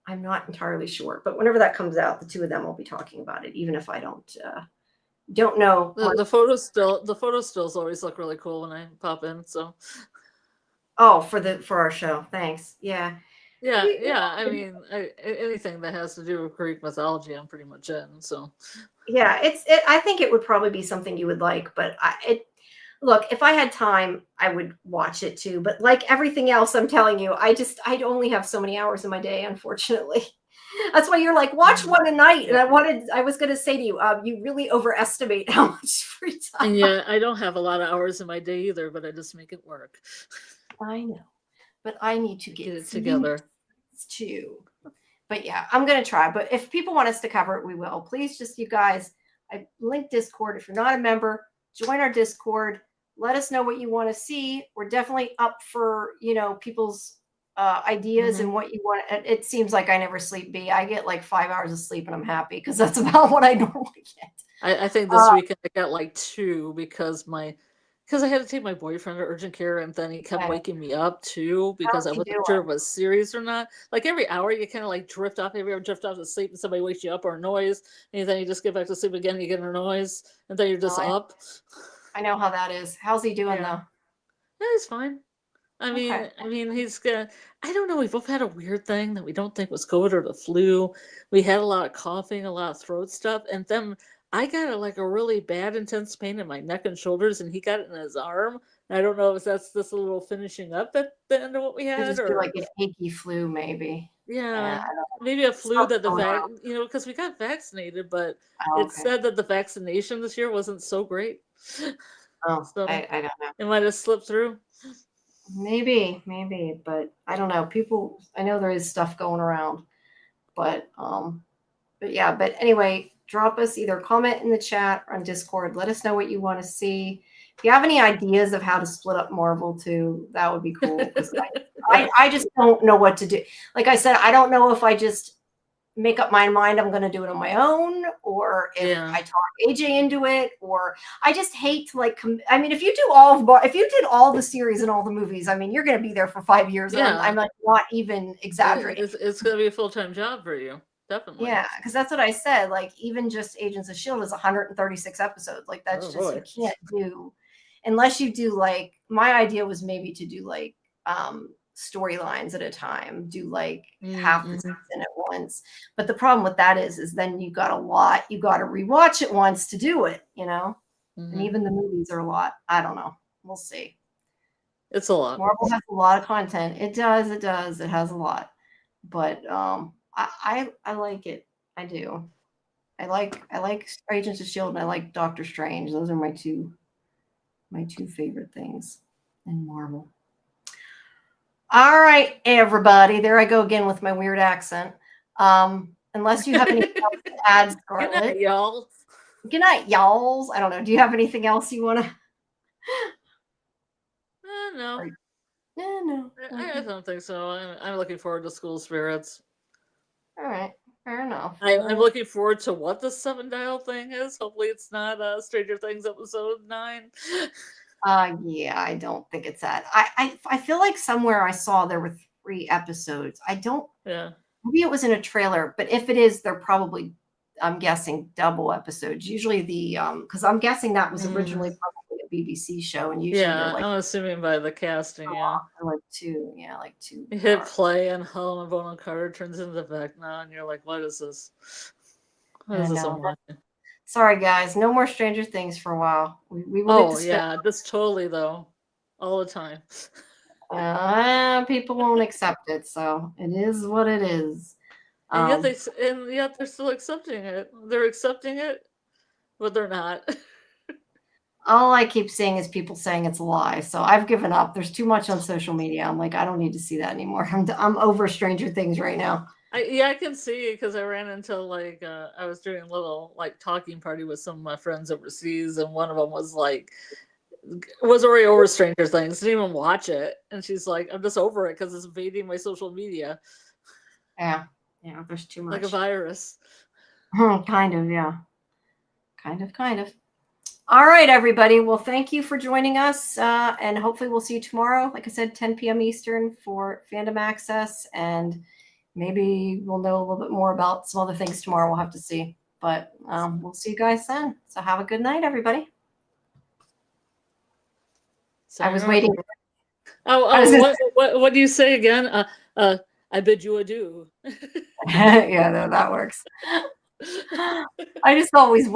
I'm not entirely sure, but whenever that comes out, the two of them will be talking about it, even if I don't know. The photo stills always look really cool when I pop in. So, oh, for our show, thanks. Yeah, Yeah. I mean, anything that has to do with Greek mythology, I'm pretty much in. So Yeah, I think it would probably be something you would like, but look, if I had time, I would watch it too. But like everything else, I'm telling you, I only have so many hours in my day, unfortunately. That's why you're like, watch one a night. And I was going to say to you, you really overestimate how much free time. and yeah, I don't have a lot of hours in my day either, but I just make it work. I know, but I need to Get it sleep together too. But yeah, I'm going to try. But if people want us to cover it, we will. Please just, you guys, I linked Discord. If you're not a member, join our Discord. Let us know what you want to see. We're definitely up for, people's ideas and what you want. It seems like I never sleep, B. I get like 5 hours of sleep and I'm happy because that's about what I normally get. I think this weekend I got like 2 because I had to take my boyfriend to urgent care, and then he kept waking me up too because I wasn't sure if it was serious or not. Like every hour you kind of like drift off to sleep and somebody wakes you up or a noise, and then you just get back to sleep again and you get a noise, and then you're just up. I know how that is. How's he doing though? Yeah, he's fine. I mean, he's gonna. I don't know. We both had a weird thing that we don't think was COVID or the flu. We had a lot of coughing, a lot of throat stuff, and then I got like a really bad, intense pain in my neck and shoulders, and he got it in his arm. And I don't know if that's just a little finishing up at the end of what we had, just or like an achy flu, maybe. Yeah, maybe a flu that because we got vaccinated, but it said that the vaccination this year wasn't so great. So I don't know. It might have slipped through. Maybe, but I don't know. I know there is stuff going around, but yeah. But anyway, drop us either comment in the chat or on Discord. Let us know what you want to see. If you have any ideas of how to split up Marvel too, that would be cool. Because I just don't know what to do. Like I said, I don't know if I just make up my mind I'm going to do it on my own, or if I talk AJ into it, or I just hate to I mean, if you did all the series and all the movies, I mean, you're going to be there for 5 years. Yeah. I'm like not even exaggerating. It's going to be a full-time job for you. Definitely. Yeah, because that's what I said. Like even just Agents of S.H.I.E.L.D. is 136 episodes. Like that's you can't do unless you do like my idea was maybe to do like storylines at a time, do like half the season at once. But the problem with that is then you got to rewatch it once to do it, and even the movies are a lot. I don't know. We'll see. It's a lot. Marvel has a lot of content. It does. It has a lot. But I like it. I do. I like Agents of S.H.I.E.L.D. and I like Doctor Strange. Those are my two favorite things in Marvel. All right, everybody. There I go again with my weird accent. Unless you have anything else to add, Scarlet. Good night, y'all. Good night, y'all. I don't know. Do you have anything else you want to? No. No. I don't think so. I'm looking forward to School Spirits. All right. Fair enough. I'm looking forward to what the 7-dial thing is. Hopefully it's not Stranger Things episode 9. Yeah, I don't think it's that. I feel like somewhere I saw there were 3 episodes. Maybe it was in a trailer, but if it is, they're probably, I'm guessing, double episodes. Usually because I'm guessing that was originally probably a BBC show, and usually they're like, I'm assuming by the casting, like 2, like 2. You hit play and Helena Bonham Carter turns into Vecna, and you're like, what is this? What is this? Sorry, guys. No more Stranger Things for a while. We will this totally, though. All the time. People won't accept it, so it is what it is. And yet they're still accepting it. They're accepting it, but they're not. All I keep seeing is people saying it's a lie, so I've given up. There's too much on social media. I'm like, I don't need to see that anymore. I'm over Stranger Things right now. I can see, because I ran into I was doing a little talking party with some of my friends overseas, and one of them was already over Stranger Things, didn't even watch it, and she's like, I'm just over it because it's invading my social media. Yeah, there's too much. Like a virus. Kind of, yeah. Kind of. All right, everybody. Well, thank you for joining us, and hopefully we'll see you tomorrow. Like I said, 10 p.m. Eastern for Fandom Access, and maybe we'll know a little bit more about some other things tomorrow. We'll have to see, but we'll see you guys then. So have a good night, everybody. I was waiting. What do you say again? I bid you adieu. Yeah, no, that works. I just always